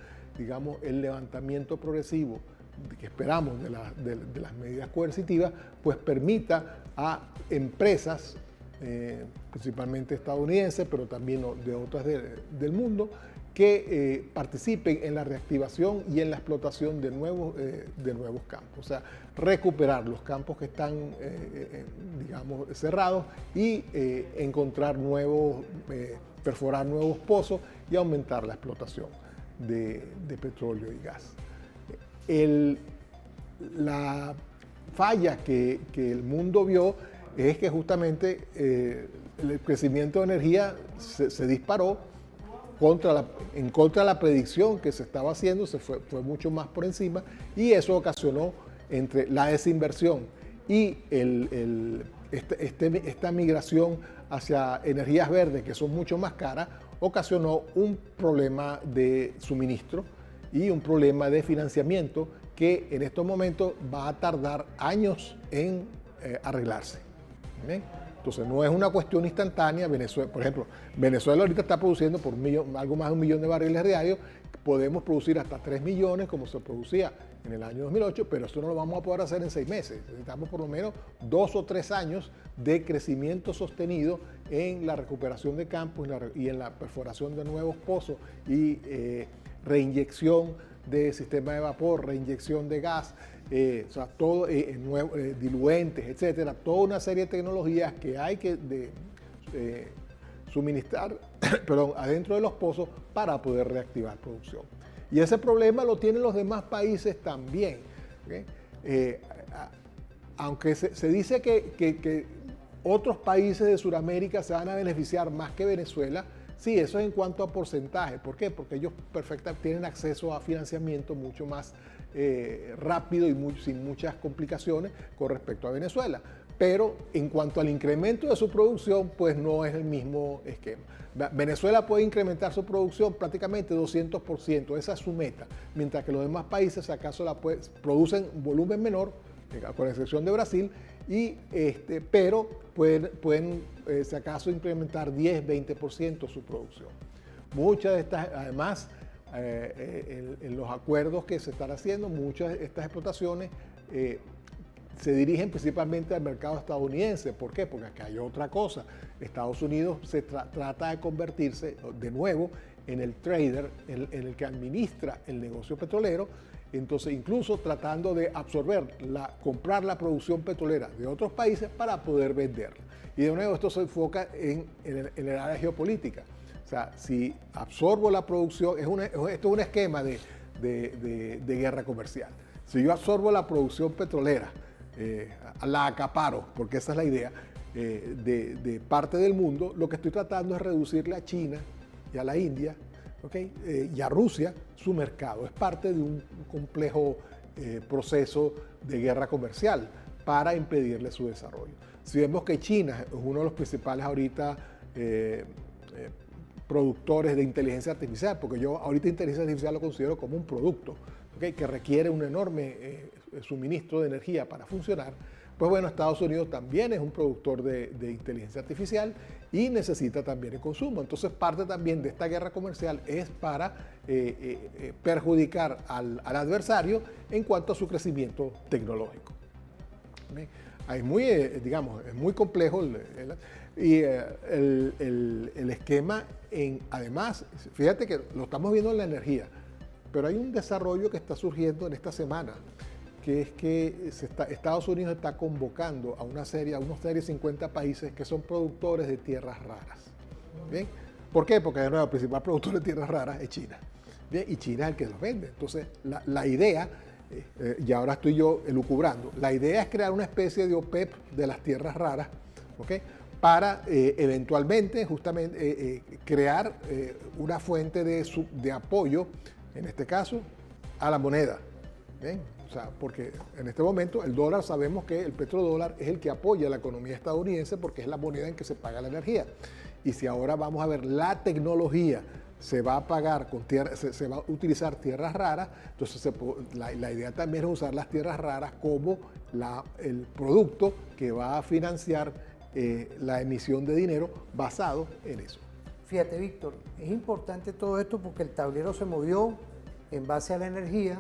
el levantamiento progresivo que esperamos de las medidas coercitivas, pues permita a empresas, principalmente estadounidenses, pero también de otras del mundo, que participen en la reactivación y en la explotación de nuevos campos. O sea, recuperar los campos que están, cerrados y encontrar perforar nuevos pozos y aumentar la explotación de petróleo y gas. La falla que el mundo vio es que justamente el crecimiento de energía se disparó en contra de la predicción que se estaba haciendo, fue mucho más por encima y eso ocasionó entre la desinversión y esta migración hacia energías verdes que son mucho más caras, ocasionó un problema de suministro y un problema de financiamiento que en estos momentos va a tardar años en arreglarse. ¿Bien? Entonces no es una cuestión instantánea. Venezuela, por ejemplo, Venezuela ahorita está produciendo por algo más de 1 millón de barriles diarios. Podemos producir hasta 3 millones como se producía en el año 2008, pero eso no lo vamos a poder hacer en 6 meses. Necesitamos por lo menos 2 o 3 años de crecimiento sostenido en la recuperación de campos y en la perforación de nuevos pozos y reinyección de sistema de vapor, reinyección de gas, o sea, todo diluentes, etcétera, toda una serie de tecnologías que hay que suministrar adentro de los pozos para poder reactivar producción. Y ese problema lo tienen los demás países también. ¿Okay? Aunque se dice que otros países de Sudamérica se van a beneficiar más que Venezuela, sí, eso es en cuanto a porcentaje. ¿Por qué? Porque ellos tienen acceso a financiamiento mucho más rápido y sin muchas complicaciones con respecto a Venezuela. Pero en cuanto al incremento de su producción, pues no es el mismo esquema. Venezuela puede incrementar su producción prácticamente 200%, esa es su meta, mientras que los demás países, si acaso, producen volumen menor, con excepción de Brasil, pero pueden si acaso, incrementar 10-20% su producción. Muchas de estas, además, en los acuerdos que se están haciendo, muchas de estas explotaciones se dirigen principalmente al mercado estadounidense. ¿Por qué? Porque acá hay otra cosa. Estados Unidos se trata de convertirse de nuevo en el trader, en el que administra el negocio petrolero, entonces incluso tratando de comprar la producción petrolera de otros países para poder venderla. Y de nuevo esto se enfoca en el área geopolítica. O sea, si absorbo la producción, esto es un esquema de guerra comercial. Si yo absorbo la producción petrolera, la acaparo, porque esa es la idea, de parte del mundo, lo que estoy tratando es reducirle a China y a la India, y a Rusia su mercado. Es parte de un complejo proceso de guerra comercial para impedirle su desarrollo. Si vemos que China es uno de los principales ahorita productores de inteligencia artificial, porque yo ahorita inteligencia artificial lo considero como un producto, que requiere un enorme suministro de energía para funcionar, pues bueno, Estados Unidos también es un productor de inteligencia artificial y necesita también el consumo. Entonces parte también de esta guerra comercial es para perjudicar al adversario en cuanto a su crecimiento tecnológico. Es muy complejo el esquema. Además, fíjate que lo estamos viendo en la energía, pero hay un desarrollo que está surgiendo en esta semana, que es que Estados Unidos está convocando a unos serie de 50 países que son productores de tierras raras. ¿Bien? ¿Por qué? Porque de nuevo el principal productor de tierras raras es China. ¿Bien? Y China es el que los vende. Entonces, la idea, y ahora estoy yo elucubrando, la idea es crear una especie de OPEP de las tierras raras, para eventualmente justamente crear una fuente de apoyo, en este caso, a la moneda. ¿Bien? O sea, porque en este momento el dólar, sabemos que el petrodólar es el que apoya la economía estadounidense porque es la moneda en que se paga la energía. Y si ahora vamos a ver la tecnología se va a pagar con tierra, se va a utilizar tierras raras, entonces la idea también es usar las tierras raras como el producto que va a financiar la emisión de dinero basado en eso. Fíjate, Víctor, es importante todo esto porque el tablero se movió en base a la energía.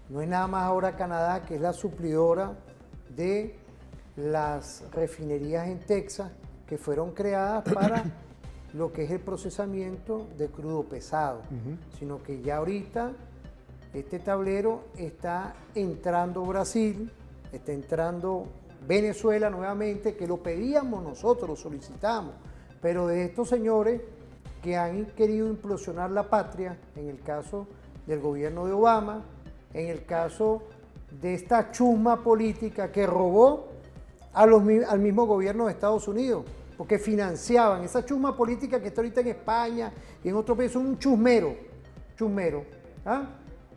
No es nada más ahora Canadá, que es la suplidora de las refinerías en Texas que fueron creadas para lo que es el procesamiento de crudo pesado, sino que ya ahorita este tablero está entrando Brasil, está entrando Venezuela nuevamente, que lo pedíamos nosotros, lo solicitamos, pero de estos señores que han querido implosionar la patria, en el caso del gobierno de Obama, en el caso de esta chusma política que robó al mismo gobierno de Estados Unidos, porque financiaban esa chusma política que está ahorita en España y en otros países, un chusmero,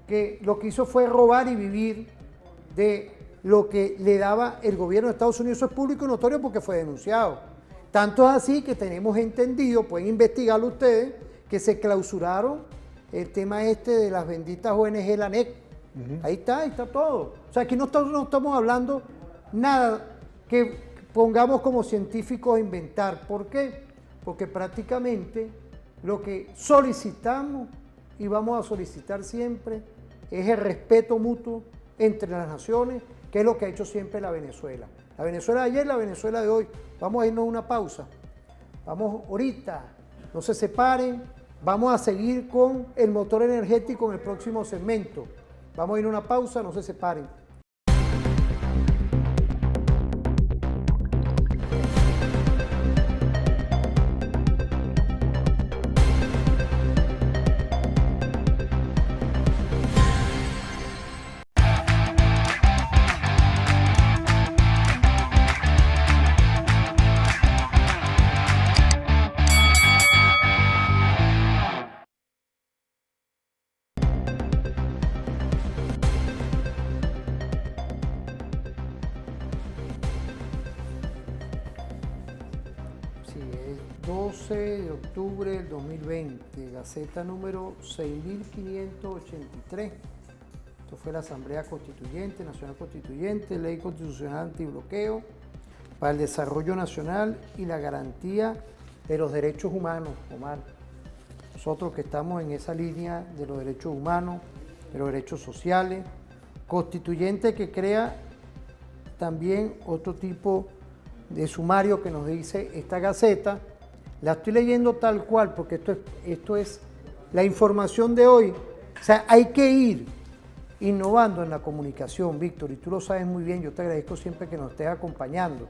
que lo que hizo fue robar y vivir de lo que le daba el gobierno de Estados Unidos. Eso es público y notorio porque fue denunciado. Tanto es así que tenemos entendido, pueden investigarlo ustedes, que se clausuraron el tema de las benditas ONG, la ANEC. Ahí está todo. O sea, aquí no estamos hablando nada que pongamos como científicos a inventar. ¿Por qué? Porque prácticamente lo que solicitamos y vamos a solicitar siempre es el respeto mutuo entre las naciones, que es lo que ha hecho siempre la Venezuela. La Venezuela de ayer, la Venezuela de hoy. Vamos a irnos a una pausa. Vamos ahorita, no se separen, vamos a seguir con el motor energético en el próximo segmento. Vamos a ir a una pausa, no se separen. Sí, es 12 de octubre del 2020, Gaceta número 6583. Esto fue la Asamblea Constituyente, Nacional Constituyente, Ley Constitucional Antibloqueo para el Desarrollo Nacional y la Garantía de los Derechos Humanos, Omar. Nosotros que estamos en esa línea de los derechos humanos, de los derechos sociales, constituyente que crea también otro tipo de sumario que nos dice esta Gaceta, La estoy leyendo tal cual porque esto es la información de hoy. O sea, hay que ir innovando en la comunicación, Víctor, y tú lo sabes muy bien. Yo te agradezco siempre que nos estés acompañando,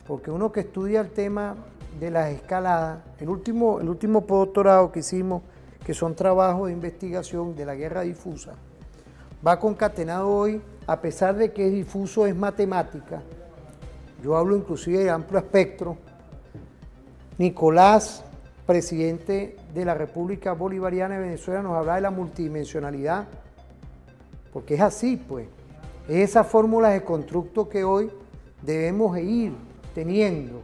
porque uno que estudia el tema de las escaladas, el último postdoctorado que hicimos, que son trabajos de investigación de la guerra difusa, va concatenado hoy, a pesar de que es difuso, es matemática. Yo hablo inclusive de amplio espectro. Nicolás, presidente de la República Bolivariana de Venezuela, nos habla de la multidimensionalidad, porque es así, pues. Es esa fórmula de constructo que hoy debemos ir teniendo.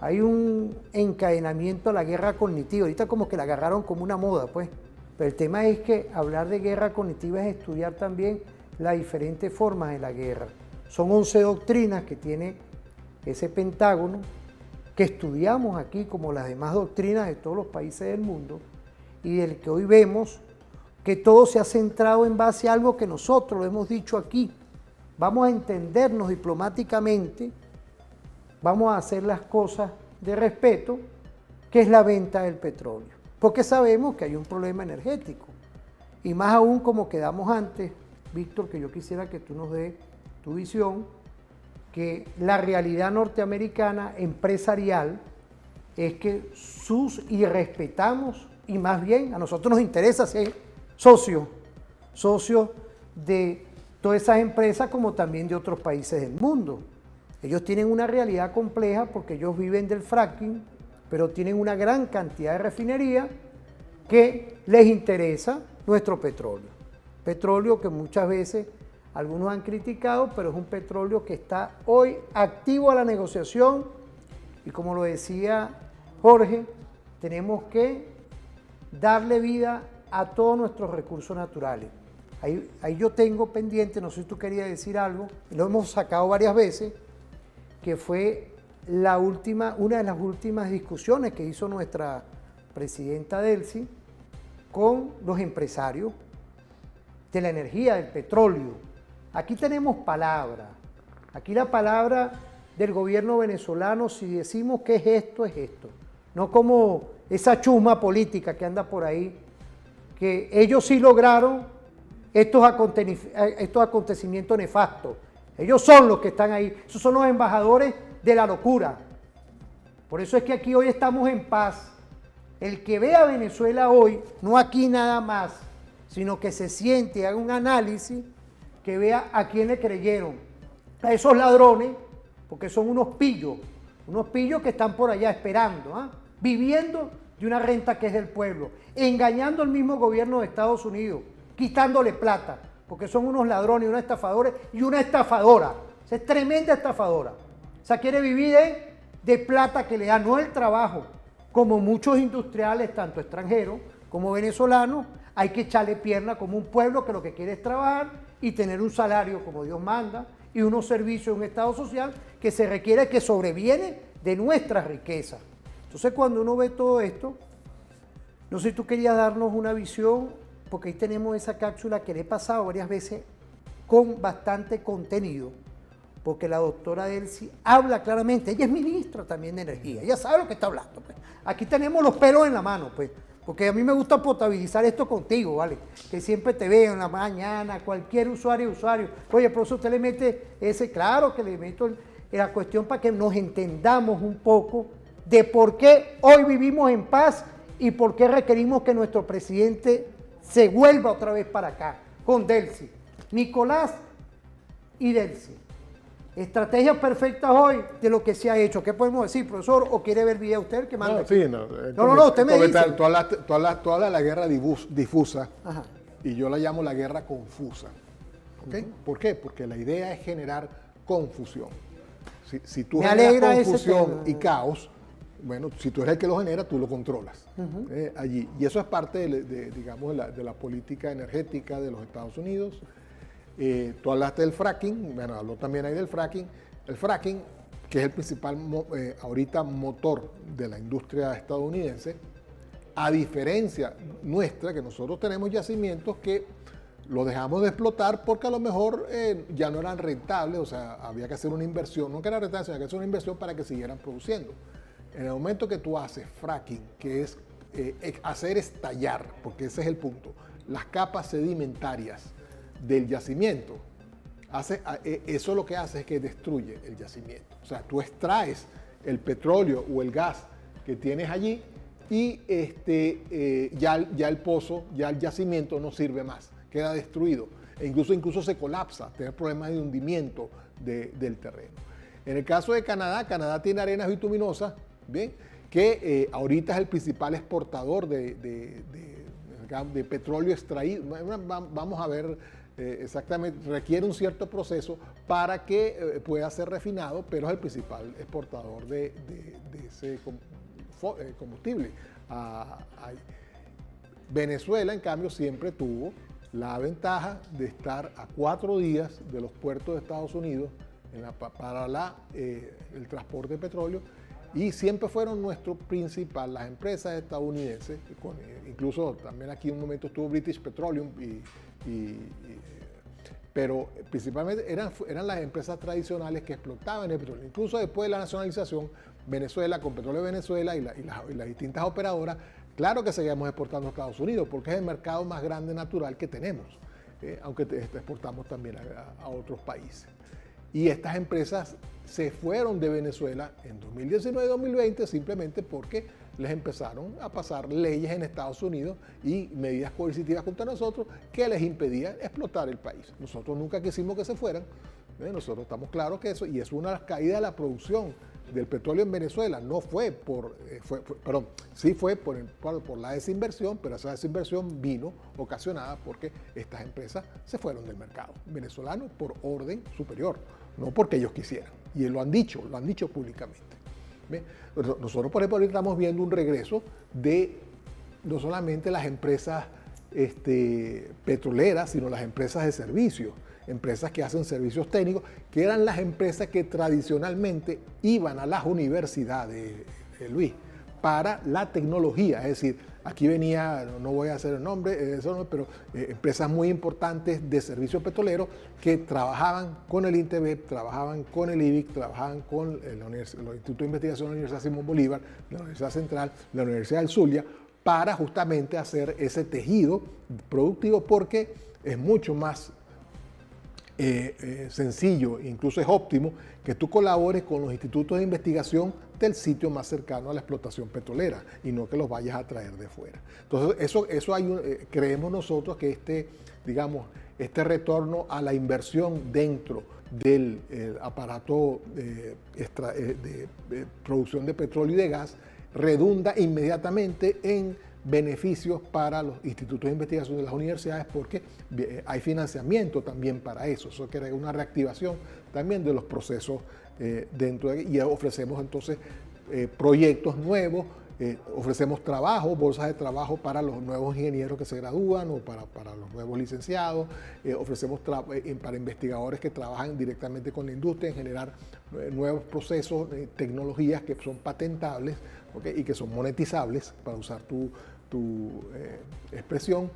Hay un encadenamiento a la guerra cognitiva. Ahorita como que la agarraron como una moda, pues. Pero el tema es que hablar de guerra cognitiva es estudiar también las diferentes formas de la guerra. Son 11 doctrinas que tiene ese Pentágono, que estudiamos aquí como las demás doctrinas de todos los países del mundo, y del que hoy vemos que todo se ha centrado en base a algo que nosotros lo hemos dicho aquí. Vamos a entendernos diplomáticamente, vamos a hacer las cosas de respeto, que es la venta del petróleo, porque sabemos que hay un problema energético, y más aún como quedamos antes, Víctor, que yo quisiera que tú nos des tu visión, que la realidad norteamericana empresarial es que y respetamos, y más bien a nosotros nos interesa ser socios de todas esas empresas como también de otros países del mundo. Ellos tienen una realidad compleja porque ellos viven del fracking, pero tienen una gran cantidad de refinerías que les interesa nuestro petróleo. Petróleo que muchas veces algunos han criticado, pero es un petróleo que está hoy activo a la negociación, y como lo decía Jorge, tenemos que darle vida a todos nuestros recursos naturales. Ahí yo tengo pendiente, no sé si tú querías decir algo, lo hemos sacado varias veces, que fue una de las últimas discusiones que hizo nuestra presidenta Delcy con los empresarios de la energía, del petróleo. Aquí tenemos palabra, aquí la palabra del gobierno venezolano, si decimos que es esto, no como esa chusma política que anda por ahí, que ellos sí lograron estos acontecimientos nefastos. Ellos son los que están ahí, esos son los embajadores de la locura. Por eso es que aquí hoy estamos en paz. El que vea Venezuela hoy, no aquí nada más, sino que se siente, haga un análisis, que vea a quién le creyeron, a esos ladrones, porque son unos pillos que están por allá esperando, viviendo de una renta que es del pueblo, engañando al mismo gobierno de Estados Unidos, quitándole plata, porque son unos ladrones, unos estafadores y una estafadora. Esa es tremenda estafadora. O sea, quiere vivir de plata que le da, no el trabajo, como muchos industriales, tanto extranjeros como venezolanos. Hay que echarle pierna como un pueblo que lo que quiere es trabajar y tener un salario como Dios manda y unos servicios, un estado social que se requiere, que sobreviene de nuestra riqueza. Entonces, cuando uno ve todo esto, no sé si tú querías darnos una visión, porque ahí tenemos esa cápsula que le he pasado varias veces con bastante contenido, porque la doctora Delcy habla claramente, ella es ministra también de energía, ella sabe lo que está hablando, pues. Aquí tenemos los pelos en la mano, pues, porque a mí me gusta potabilizar esto contigo, ¿vale? Que siempre te veo en la mañana, cualquier usuario. Oye, profesor, usted le mete ese, claro que le meto la cuestión para que nos entendamos un poco de por qué hoy vivimos en paz y por qué requerimos que nuestro presidente se vuelva otra vez para acá, con Delcy. Nicolás y Delcy. Estrategias perfectas hoy de lo que se ha hecho. ¿Qué podemos decir, profesor? ¿O quiere ver video usted que manda? No, sí, no, usted me dice. Tú hablas de la guerra difusa. Ajá. Y yo la llamo la guerra confusa. ¿Okay? ¿Por qué? Porque la idea es generar confusión. Si tú generas confusión y caos, bueno, si tú eres el que lo genera, tú lo controlas allí. Y eso es parte digamos, de la política energética de los Estados Unidos. Tú hablaste del fracking, bueno, habló también ahí del fracking. El fracking, que es el principal ahorita motor de la industria estadounidense, a diferencia nuestra, que nosotros tenemos yacimientos que lo dejamos de explotar porque a lo mejor ya no eran rentables, o sea, había que hacer una inversión, no que era rentable, sino que hacer una inversión para que siguieran produciendo. En el momento que tú haces fracking, que es hacer estallar, porque ese es el punto, las capas sedimentarias del yacimiento, eso lo que hace es que destruye el yacimiento. O sea, tú extraes el petróleo o el gas que tienes allí y ya el pozo, ya el yacimiento no sirve más, queda destruido. E incluso se colapsa, tiene problemas de hundimiento del terreno. En el caso de Canadá, Canadá tiene arenas bituminosas, ¿bien? Que ahorita es el principal exportador de petróleo extraído. Vamos a ver exactamente, requiere un cierto proceso para que pueda ser refinado, pero es el principal exportador de ese combustible. Venezuela, en cambio, siempre tuvo la ventaja de estar a 4 días de los puertos de Estados Unidos para el transporte de petróleo, y siempre fueron nuestro principal, las empresas estadounidenses, incluso también aquí en un momento estuvo British Petroleum, pero principalmente eran las empresas tradicionales que explotaban el petróleo. Incluso después de la nacionalización, Venezuela, con Petróleo de Venezuela y las distintas operadoras, claro que seguimos exportando a Estados Unidos, porque es el mercado más grande natural que tenemos, aunque exportamos también a otros países. Y estas empresas se fueron de Venezuela en 2019 y 2020 simplemente porque les empezaron a pasar leyes en Estados Unidos y medidas coercitivas contra nosotros que les impedían explotar el país. Nosotros nunca quisimos que se fueran, nosotros estamos claros que eso, y es una caída de la producción del petróleo en Venezuela, no fue sí fue por la desinversión, pero esa desinversión vino ocasionada porque estas empresas se fueron del mercado venezolano por orden superior, no porque ellos quisieran, y lo han dicho públicamente. Nosotros, por ejemplo, ahorita estamos viendo un regreso de no solamente las empresas petroleras, sino las empresas de servicios, empresas que hacen servicios técnicos, que eran las empresas que tradicionalmente iban a las universidades, Luis, para la tecnología. Es decir, aquí venía, no voy a hacer el nombre, pero empresas muy importantes de servicios petroleros que trabajaban con el INTEBEP, trabajaban con el IBIC, trabajaban con los institutos de investigación de la Universidad Simón Bolívar, la Universidad Central, la Universidad del Zulia, para justamente hacer ese tejido productivo, porque es mucho más sencillo, incluso es óptimo, que tú colabores con los institutos de investigación del sitio más cercano a la explotación petrolera y no que los vayas a traer de fuera. Entonces, creemos nosotros que este retorno a la inversión dentro del aparato de producción de petróleo y de gas redunda inmediatamente en beneficios para los institutos de investigación de las universidades, porque hay financiamiento también para eso. Eso crea una reactivación también de los procesos y ofrecemos entonces proyectos nuevos, ofrecemos trabajo, bolsas de trabajo para los nuevos ingenieros que se gradúan o para los nuevos licenciados, ofrecemos para investigadores que trabajan directamente con la industria en generar nuevos procesos, tecnologías que son patentables, y que son monetizables, para usar tu expresión.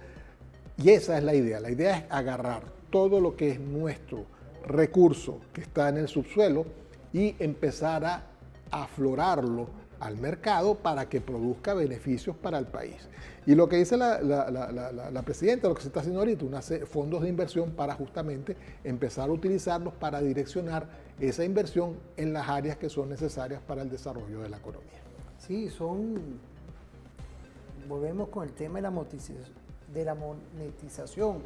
Y esa es la idea. La idea es agarrar todo lo que es nuestro recurso que está en el subsuelo y empezar a aflorarlo al mercado para que produzca beneficios para el país. Y lo que dice la presidenta, lo que se está haciendo ahorita, unos fondos de inversión para justamente empezar a utilizarlos para direccionar esa inversión en las áreas que son necesarias para el desarrollo de la economía. Sí, volvemos con el tema de la monetización,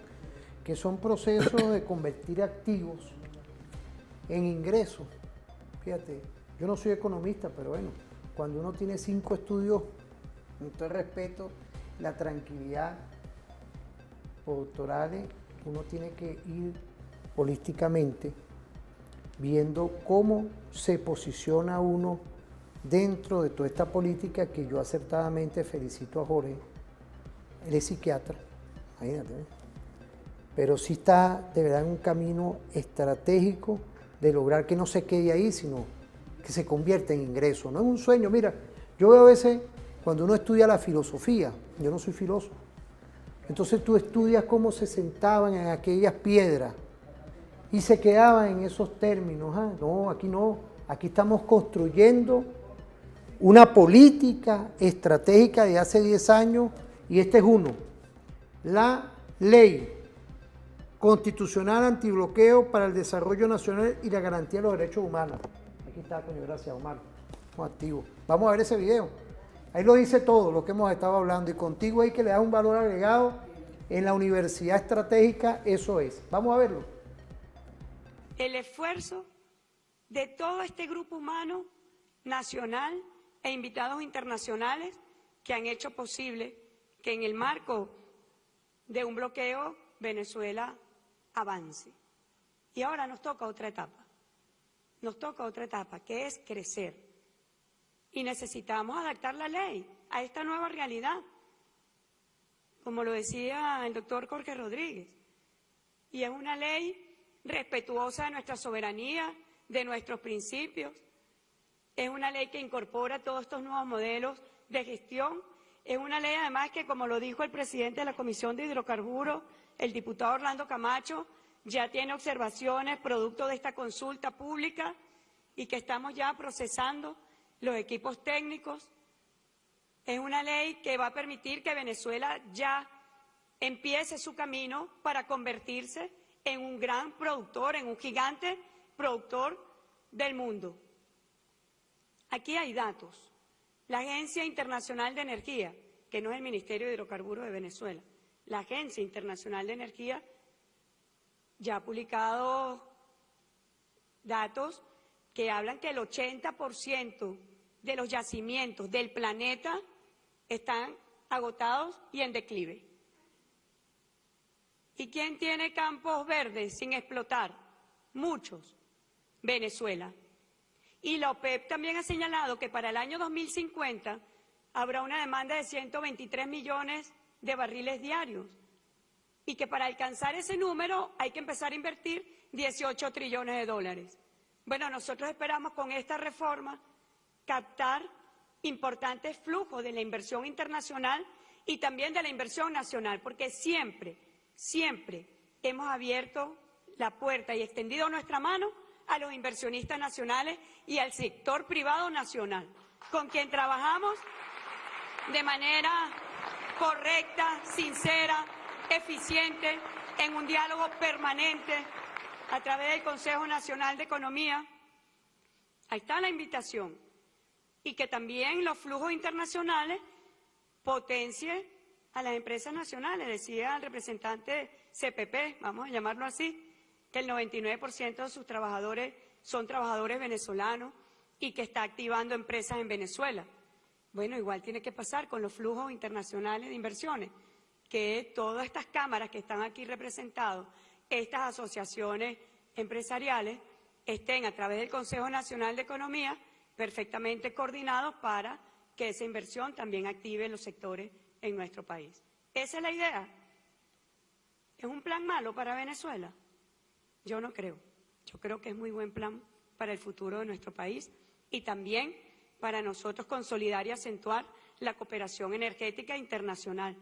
que son procesos de convertir activos en ingresos. Fíjate, yo no soy economista, pero bueno, cuando uno tiene 5 estudios, entonces respeto la tranquilidad postdoctorales, uno tiene que ir holísticamente viendo cómo se posiciona uno dentro de toda esta política, que yo acertadamente felicito a Jorge. Él es psiquiatra, imagínate, pero sí está de verdad en un camino estratégico de lograr que no se quede ahí, sino que se convierta en ingreso, no es un sueño. Mira, yo veo a veces cuando uno estudia la filosofía, yo no soy filósofo, entonces tú estudias cómo se sentaban en aquellas piedras y se quedaban en esos términos. No, aquí no, aquí estamos construyendo una política estratégica de hace 10 años, y este es uno, la Ley Constitucional Antibloqueo para el Desarrollo Nacional y la Garantía de los Derechos Humanos. Aquí está, coño, gracias, Omar. Estamos activos. Vamos a ver ese video. Ahí lo dice todo lo que hemos estado hablando, y contigo hay que le da un valor agregado en la Universidad Estratégica, eso es. Vamos a verlo. El esfuerzo de todo este grupo humano nacional e invitados internacionales que han hecho posible que en el marco de un bloqueo Venezuela avance. Y ahora nos toca otra etapa. Nos toca otra etapa, que es crecer. Y necesitamos adaptar la ley a esta nueva realidad, como lo decía el doctor Jorge Rodríguez. Y es una ley respetuosa de nuestra soberanía, de nuestros principios. Es una ley que incorpora todos estos nuevos modelos de gestión. Es una ley además que, como lo dijo el presidente de la Comisión de Hidrocarburos, el diputado Orlando Camacho, ya tiene observaciones producto de esta consulta pública y que estamos ya procesando los equipos técnicos. Es una ley que va a permitir que Venezuela ya empiece su camino para convertirse en un gran productor, en un gigante productor del mundo. Aquí hay datos. La Agencia Internacional de Energía, que no es el Ministerio de Hidrocarburos de Venezuela, la Agencia Internacional de Energía ya ha publicado datos que hablan que el 80% de los yacimientos del planeta están agotados y en declive. ¿Y quién tiene campos verdes sin explotar? Muchos. Venezuela. Y la OPEP también ha señalado que para el año 2050 habrá una demanda de 123 millones de barriles diarios y que para alcanzar ese número hay que empezar a invertir 18 trillones de dólares. Bueno, nosotros esperamos con esta reforma captar importantes flujos de la inversión internacional y también de la inversión nacional, porque siempre hemos abierto la puerta y extendido nuestra mano a los inversionistas nacionales y al sector privado nacional, con quien trabajamos de manera correcta, sincera, eficiente, en un diálogo permanente a través del Consejo Nacional de Economía. Ahí está la invitación. Y que también los flujos internacionales potencien a las empresas nacionales. Decía el representante CPP, vamos a llamarlo así, que el 99% de sus trabajadores son trabajadores venezolanos y que está activando empresas en Venezuela. Bueno, igual tiene que pasar con los flujos internacionales de inversiones, que todas estas cámaras que están aquí representadas, estas asociaciones empresariales, estén a través del Consejo Nacional de Economía perfectamente coordinados para que esa inversión también active los sectores en nuestro país. Esa es la idea. ¿Es un plan malo para Venezuela? Yo no creo. Yo creo que es muy buen plan para el futuro de nuestro país y también para nosotros consolidar y acentuar la cooperación energética internacional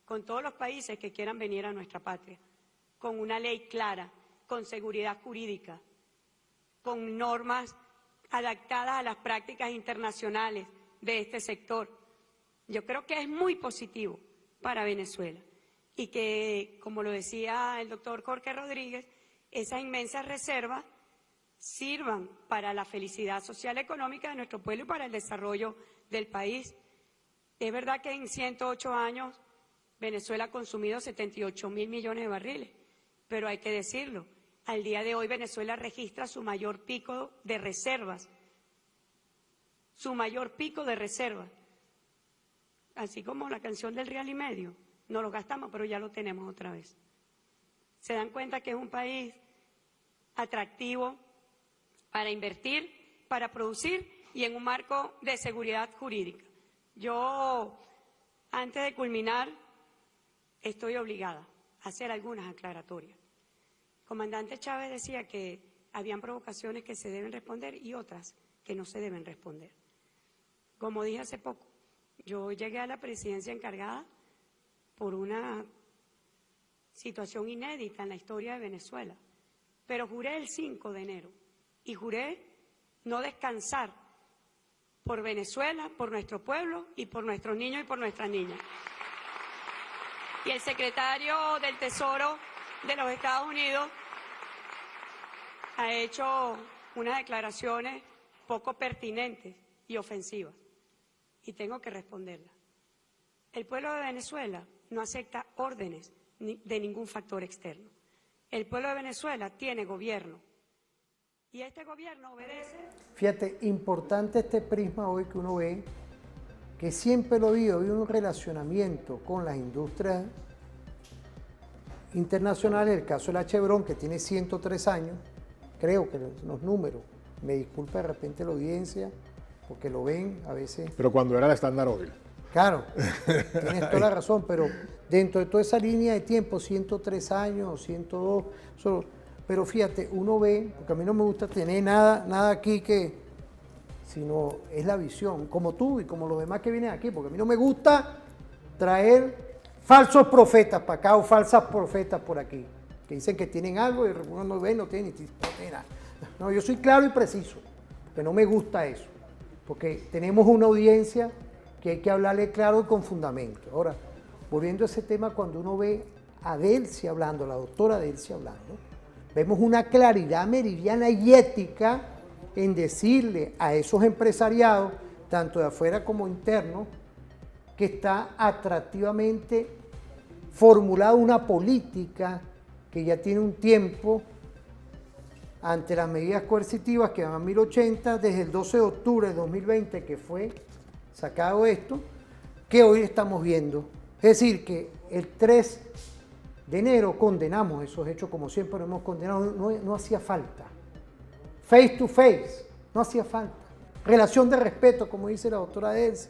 con todos los países que quieran venir a nuestra patria, con una ley clara, con seguridad jurídica, con normas adaptadas a las prácticas internacionales de este sector. Yo creo que es muy positivo para Venezuela y que, como lo decía el doctor Jorge Rodríguez, esas inmensas reservas sirvan para la felicidad social y económica de nuestro pueblo y para el desarrollo del país. Es verdad que en 108 años Venezuela ha consumido 78.000 millones de barriles, pero hay que decirlo, al día de hoy Venezuela registra su mayor pico de reservas, así como la canción del Real y Medio, no lo gastamos, pero ya lo tenemos otra vez. Se dan cuenta que es un país atractivo para invertir, para producir y en un marco de seguridad jurídica. Yo, antes de culminar, estoy obligada a hacer algunas aclaratorias. El comandante Chávez decía que habían provocaciones que se deben responder y otras que no se deben responder. Como dije hace poco, yo llegué a la presidencia encargada por una situación inédita en la historia de Venezuela, pero juré el 5 de enero y juré no descansar por Venezuela, por nuestro pueblo y por nuestros niños y por nuestras niñas. Y el secretario del Tesoro de los Estados Unidos ha hecho unas declaraciones poco pertinentes y ofensivas, y tengo que responderlas. El pueblo de Venezuela no acepta órdenes de ningún factor externo. El pueblo de Venezuela tiene gobierno, y este gobierno obedece... Fíjate, importante este prisma hoy que uno ve, que siempre lo vi, había un relacionamiento con las industrias internacionales, el caso de la Chevron, que tiene 103 años, creo que los números, me disculpa de repente la audiencia, porque lo ven a veces... Pero cuando era la Standard Oil. Claro, tienes toda la razón, pero dentro de toda esa línea de tiempo, 103 años, 102, solo, pero fíjate, uno ve, porque a mí no me gusta tener nada aquí sino es la visión, como tú y como los demás que vienen aquí, porque a mí no me gusta traer falsos profetas para acá o falsas profetas por aquí, que dicen que tienen algo y uno no ve, no tiene nada. No, yo soy claro y preciso, porque no me gusta eso, porque tenemos una audiencia que hay que hablarle claro y con fundamento. Ahora, volviendo a ese tema, cuando uno ve a Delcy hablando, la doctora Delcy hablando, vemos una claridad meridiana y ética en decirle a esos empresariados, tanto de afuera como internos, que está atractivamente formulada una política que ya tiene un tiempo ante las medidas coercitivas que van a 1080 desde el 12 de octubre de 2020 que fue sacado esto, que hoy estamos viendo. Es decir, que el 3 de enero condenamos esos hechos como siempre lo hemos condenado, no hacía falta. Face to face, no hacía falta. Relación de respeto, como dice la doctora Delcy.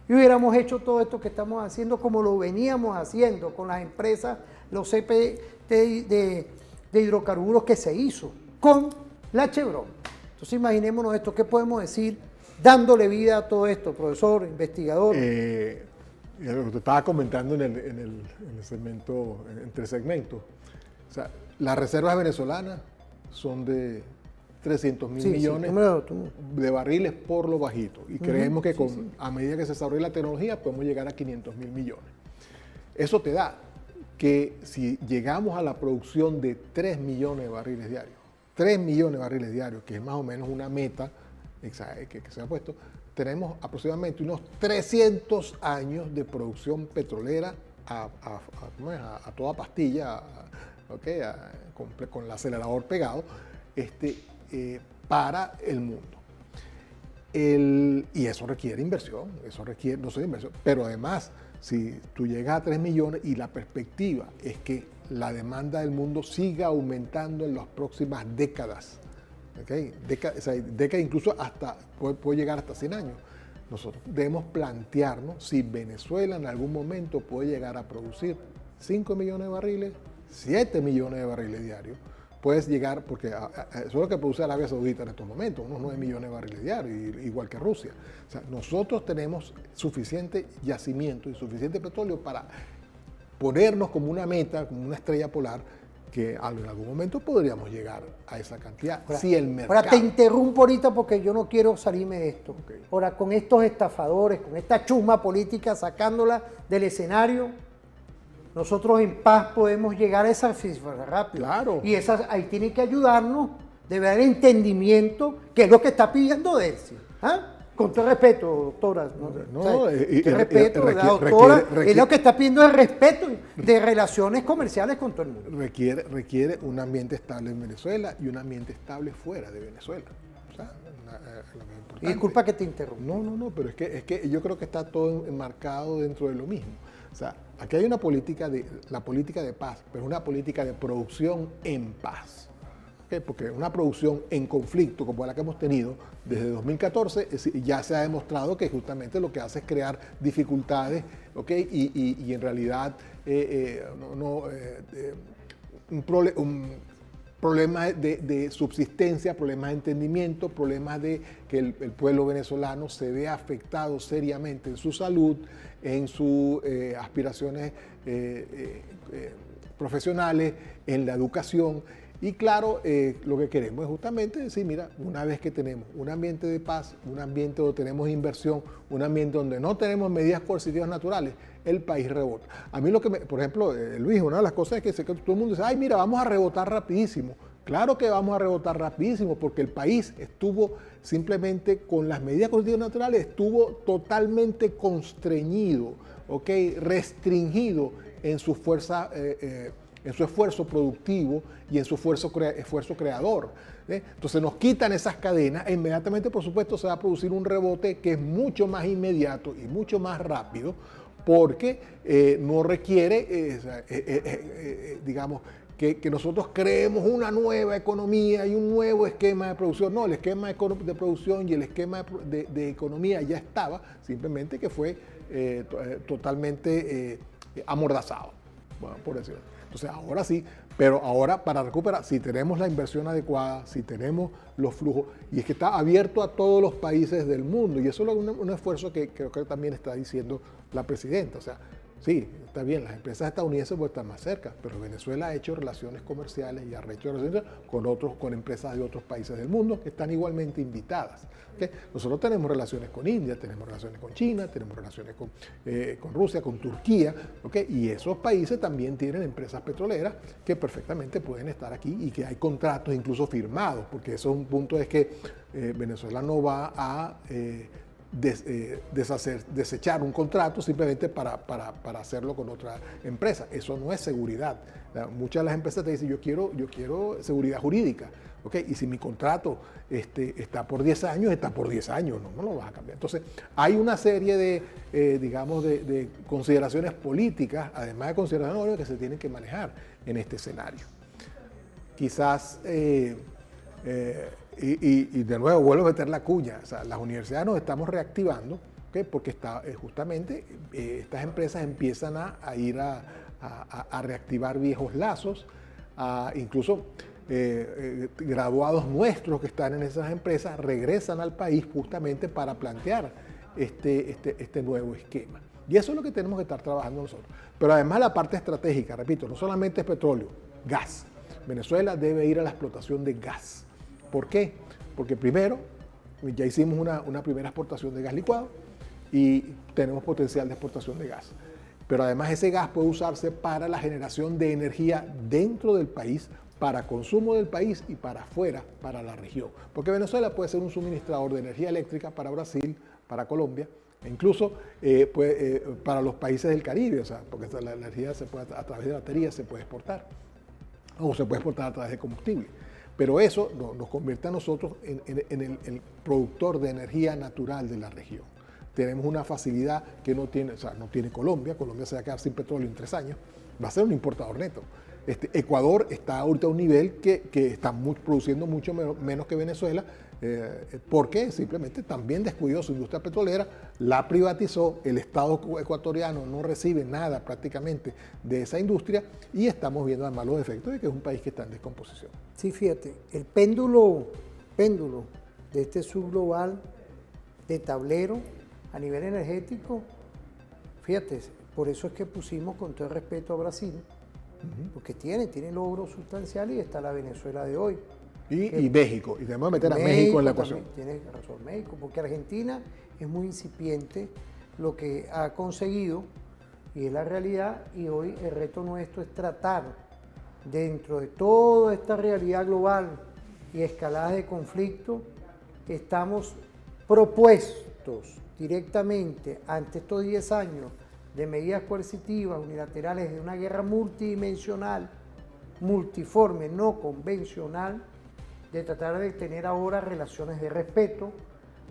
Y hubiéramos hecho todo esto que estamos haciendo como lo veníamos haciendo con las empresas, los CPT de hidrocarburos que se hizo con la Chevron. Entonces imaginémonos esto, ¿qué podemos decir dándole vida a todo esto, profesor, investigador? Lo que te estaba comentando en el segmento, entre segmentos. O sea, las reservas venezolanas son de 300.000 millones de barriles por lo bajito. Y creemos que a medida que se desarrolla la tecnología podemos llegar a 500.000 millones. Eso te da que si llegamos a la producción de 3 millones de barriles diarios, 3 millones de barriles diarios, que es más o menos una meta que se ha puesto, tenemos aproximadamente unos 300 años de producción petrolera a toda pastilla, con el acelerador pegado, para el mundo. Y eso requiere inversión, no solo inversión, pero además, si tú llegas a 3 millones y la perspectiva es que la demanda del mundo siga aumentando en las próximas décadas, décadas incluso hasta puede llegar hasta 100 años. Nosotros debemos plantearnos si Venezuela en algún momento puede llegar a producir 5 millones de barriles, 7 millones de barriles diarios. Puedes llegar, porque eso es lo que produce Arabia Saudita en estos momentos, unos 9 millones de barriles diarios, igual que Rusia. O sea, nosotros tenemos suficiente yacimiento y suficiente petróleo para ponernos como una meta, como una estrella polar, que en algún momento podríamos llegar a esa cantidad. Ahora, si el mercado... Ahora te interrumpo ahorita porque yo no quiero salirme de esto. Okay. Ahora, con estos estafadores, con esta chusma política sacándola del escenario, nosotros en paz podemos llegar a esa cifra rápido. Claro. Y ahí tiene que ayudarnos de ver el entendimiento, que es lo que está pidiendo Delcy. ¿Ah? Con todo respeto, doctora. La doctora es lo que está pidiendo el respeto de relaciones comerciales con todo el mundo. Requiere un ambiente estable en Venezuela y un ambiente estable fuera de Venezuela. O sea, y disculpa que te interrumpa. No, pero es que yo creo que está todo enmarcado dentro de lo mismo. O sea, aquí hay la política de paz, pero es una política de producción en paz. ¿Okay? Porque una producción en conflicto como la que hemos tenido desde 2014 ya se ha demostrado que justamente lo que hace es crear dificultades, ¿okay? y en realidad problemas de subsistencia, problemas de entendimiento, problemas de que el pueblo venezolano se vea afectado seriamente en su salud, en sus aspiraciones profesionales, en la educación. Y claro, lo que queremos es justamente decir, mira, una vez que tenemos un ambiente de paz, un ambiente donde tenemos inversión, un ambiente donde no tenemos medidas coercitivas naturales, el país rebota. A mí lo que por ejemplo, Luis, una de las cosas es que todo el mundo dice, ay, mira, vamos a rebotar rapidísimo. Claro que vamos a rebotar rapidísimo porque el país estuvo simplemente con las medidas coercitivas naturales, estuvo totalmente constreñido, ¿ok? Restringido en su fuerza, en su esfuerzo productivo y en su esfuerzo creador. Entonces nos quitan esas cadenas e inmediatamente, por supuesto, se va a producir un rebote que es mucho más inmediato y mucho más rápido porque no requiere, digamos, que nosotros creemos una nueva economía y un nuevo esquema de producción. No, el esquema de producción y el esquema de economía ya estaba, simplemente que fue totalmente amordazado, bueno, por decirlo. Entonces ahora sí, pero ahora para recuperar, si tenemos la inversión adecuada, si tenemos los flujos, y es que está abierto a todos los países del mundo, y eso es un esfuerzo que creo que también está diciendo la presidenta. O sea, sí, está bien, las empresas estadounidenses pueden estar más cerca, pero Venezuela ha hecho relaciones comerciales y ha hecho relaciones con empresas de otros países del mundo que están igualmente invitadas. ¿Okay? Nosotros tenemos relaciones con India, tenemos relaciones con China, tenemos relaciones con Rusia, con Turquía, ¿okay? Y esos países también tienen empresas petroleras que perfectamente pueden estar aquí y que hay contratos incluso firmados, porque eso es un punto, es que Venezuela no va a desechar un contrato simplemente para hacerlo con otra empresa. Eso no es seguridad. Muchas de las empresas te dicen, yo quiero seguridad jurídica, ¿okay? Y si mi contrato está por 10 años, está por 10 años, no lo vas a cambiar. Entonces, hay una serie de consideraciones políticas, además de consideraciones económicas, que se tienen que manejar en este escenario. Quizás... Y de nuevo vuelvo a meter la cuña, o sea, las universidades nos estamos reactivando, ¿okay? Porque justamente estas empresas empiezan a ir a reactivar viejos lazos, incluso graduados nuestros que están en esas empresas regresan al país justamente para plantear este nuevo esquema. Y eso es lo que tenemos que estar trabajando nosotros. Pero además la parte estratégica, repito, no solamente es petróleo, gas. Venezuela debe ir a la explotación de gas. ¿Por qué? Porque primero, ya hicimos una primera exportación de gas licuado y tenemos potencial de exportación de gas. Pero además ese gas puede usarse para la generación de energía dentro del país, para consumo del país y para afuera, para la región. Porque Venezuela puede ser un suministrador de energía eléctrica para Brasil, para Colombia, e incluso para los países del Caribe, o sea, porque la energía a través de baterías se puede exportar, o se puede exportar a través de combustible. Pero eso nos convierte a nosotros en el productor de energía natural de la región. Tenemos una facilidad que no tiene Colombia. Colombia se va a quedar sin petróleo en 3 años. Va a ser un importador neto. Ecuador está ahorita a un nivel que está produciendo mucho menos que Venezuela, porque simplemente también descuidó su industria petrolera, la privatizó, el Estado ecuatoriano no recibe nada prácticamente de esa industria y estamos viendo además los efectos de que es un país que está en descomposición. Sí, fíjate, el péndulo de este subglobal de tablero a nivel energético, fíjate, por eso es que pusimos con todo el respeto a Brasil, porque tiene logros sustanciales y está la Venezuela de hoy. Y México, y debemos meter a México en la ecuación. Tiene razón México, porque Argentina es muy incipiente lo que ha conseguido y es la realidad, y hoy el reto nuestro es tratar dentro de toda esta realidad global y escalada de conflicto, estamos propuestos directamente ante estos 10 años de medidas coercitivas unilaterales de una guerra multidimensional, multiforme, no convencional, de tratar de tener ahora relaciones de respeto,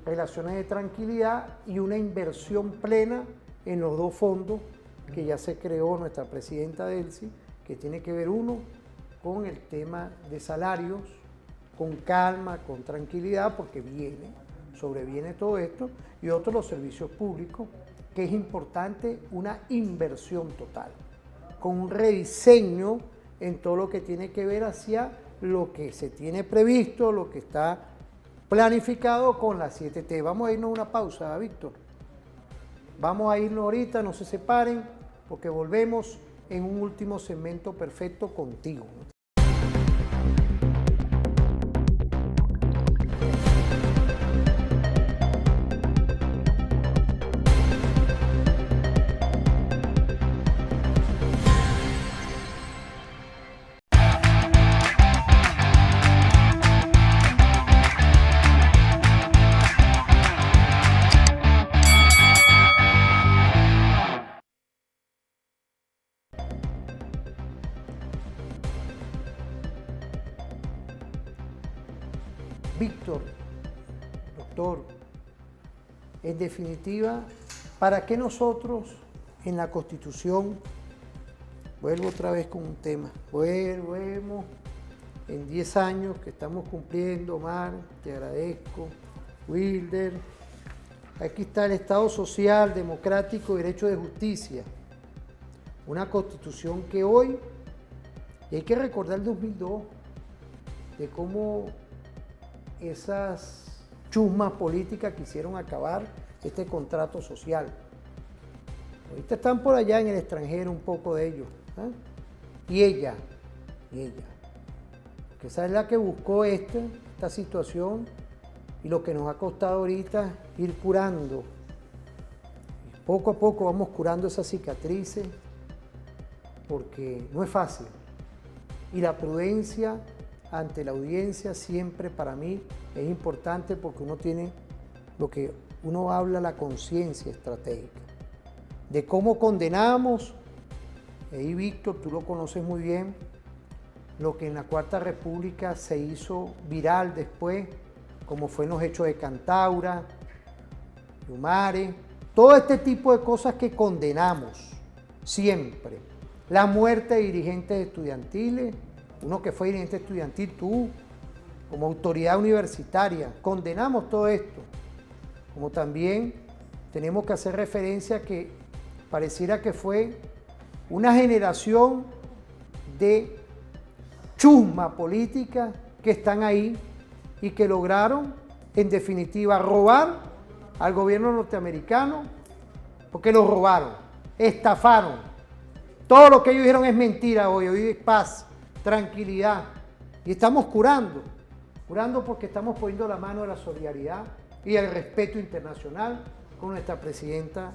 relaciones de tranquilidad y una inversión plena en los 2 fondos que ya se creó nuestra presidenta Delcy, que tiene que ver uno con el tema de salarios, con calma, con tranquilidad, porque sobreviene todo esto, y otro los servicios públicos, que es importante una inversión total, con un rediseño en todo lo que tiene que ver hacia lo que se tiene previsto, lo que está planificado con las 7T. Vamos a irnos a una pausa, Víctor. Vamos a irnos ahorita, no se separen, porque volvemos en un último segmento perfecto contigo. Víctor, doctor, en definitiva, ¿para qué nosotros en la Constitución, vuelvo otra vez con un tema, volvemos en 10 años que estamos cumpliendo, Omar, te agradezco, Wilder, aquí está el Estado social, democrático y derecho de justicia, una Constitución que hoy, y hay que recordar el 2002, de cómo esas chusmas políticas quisieron acabar este contrato social. Ahorita están por allá en el extranjero un poco de ellos. Y ella, que esa es la que buscó esta situación y lo que nos ha costado ahorita ir curando. Y poco a poco vamos curando esas cicatrices porque no es fácil. Y la prudencia ante la audiencia siempre para mí es importante porque uno tiene lo que uno habla, la conciencia estratégica, de cómo condenamos, y Víctor, tú lo conoces muy bien, lo que en la Cuarta República se hizo viral después, como fue en los hechos de Cantaura, Yumare, todo este tipo de cosas que condenamos siempre. La muerte de dirigentes estudiantiles, uno que fue dirigente estudiantil, tú, como autoridad universitaria, condenamos todo esto. Como también tenemos que hacer referencia a que pareciera que fue una generación de chusma política que están ahí y que lograron, en definitiva, robar al gobierno norteamericano, porque lo robaron, estafaron. Todo lo que ellos dijeron es mentira hoy es paz, tranquilidad. Y estamos curando porque estamos poniendo la mano de la solidaridad y el respeto internacional con nuestra presidenta,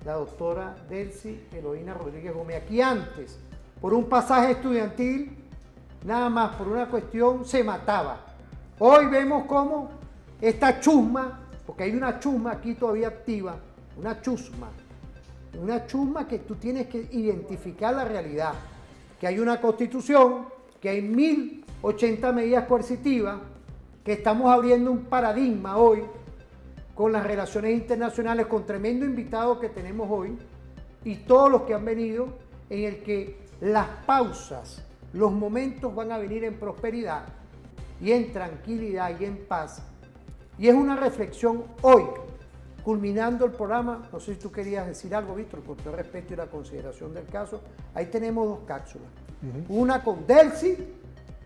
la doctora Delcy Eloína Rodríguez Gómez. Aquí antes, por un pasaje estudiantil, nada más por una cuestión, se mataba. Hoy vemos cómo esta chusma, porque hay una chusma aquí todavía activa, una chusma que tú tienes que identificar la realidad, que hay una constitución, que hay 1080 medidas coercitivas, que estamos abriendo un paradigma hoy con las relaciones internacionales, con tremendo invitado que tenemos hoy y todos los que han venido, en el que las pausas, los momentos van a venir en prosperidad y en tranquilidad y en paz. Y es una reflexión hoy, culminando el programa. No sé si tú querías decir algo, Víctor, con todo el respeto y la consideración del caso. Ahí tenemos dos cápsulas. Una con Delcy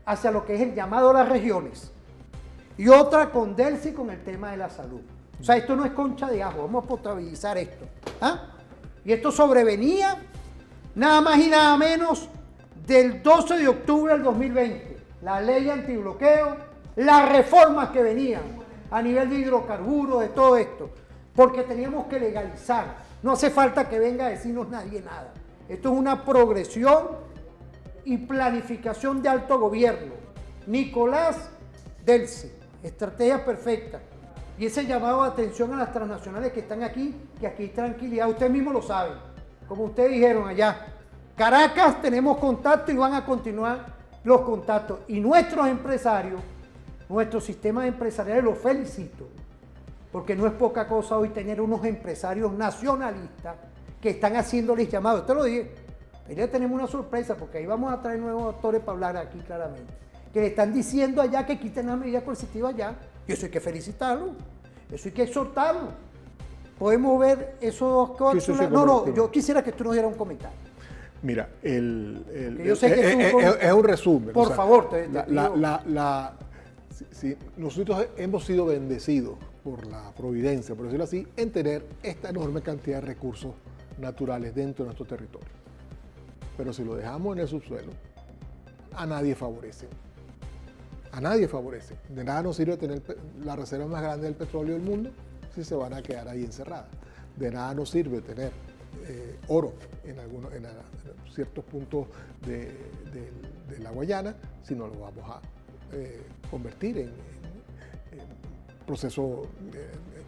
hacia lo que es el llamado a las regiones y otra con Delcy con el tema de la salud. O sea, esto no es concha de ajo, vamos a potabilizar esto. Y esto sobrevenía nada más y nada menos del 12 de octubre del 2020. La ley antibloqueo, las reformas que venían a nivel de hidrocarburos, de todo esto. Porque teníamos que legalizar. No hace falta que venga a decirnos nadie nada. Esto es una progresión y planificación de alto gobierno. Nicolás Delcy, estrategia perfecta. Y ese llamado de atención a las transnacionales que están aquí, que aquí hay tranquilidad. Ustedes mismos lo saben. Como ustedes dijeron allá, Caracas tenemos contacto y van a continuar los contactos. Y nuestros empresarios, nuestros sistemas empresariales, los felicito. Porque no es poca cosa hoy tener unos empresarios nacionalistas que están haciéndoles llamados. Te lo dije. Ahí ya tenemos una sorpresa porque ahí vamos a traer nuevos actores para hablar aquí claramente. Que le están diciendo allá que quiten las medidas coercitivas allá. Y eso hay que felicitarlo. Eso hay que exhortarlo. Podemos ver esos dos cosas. Yo quisiera que tú nos dieras un comentario. Mira, yo sé que es un resumen. Por favor, nosotros hemos sido bendecidos por la providencia, por decirlo así, en tener esta enorme cantidad de recursos naturales dentro de nuestro territorio. Pero si lo dejamos en el subsuelo, a nadie favorece. A nadie favorece. De nada nos sirve tener la reserva más grande del petróleo del mundo si se van a quedar ahí encerradas. De nada nos sirve tener oro en ciertos puntos de la Guayana si no lo vamos a convertir en proceso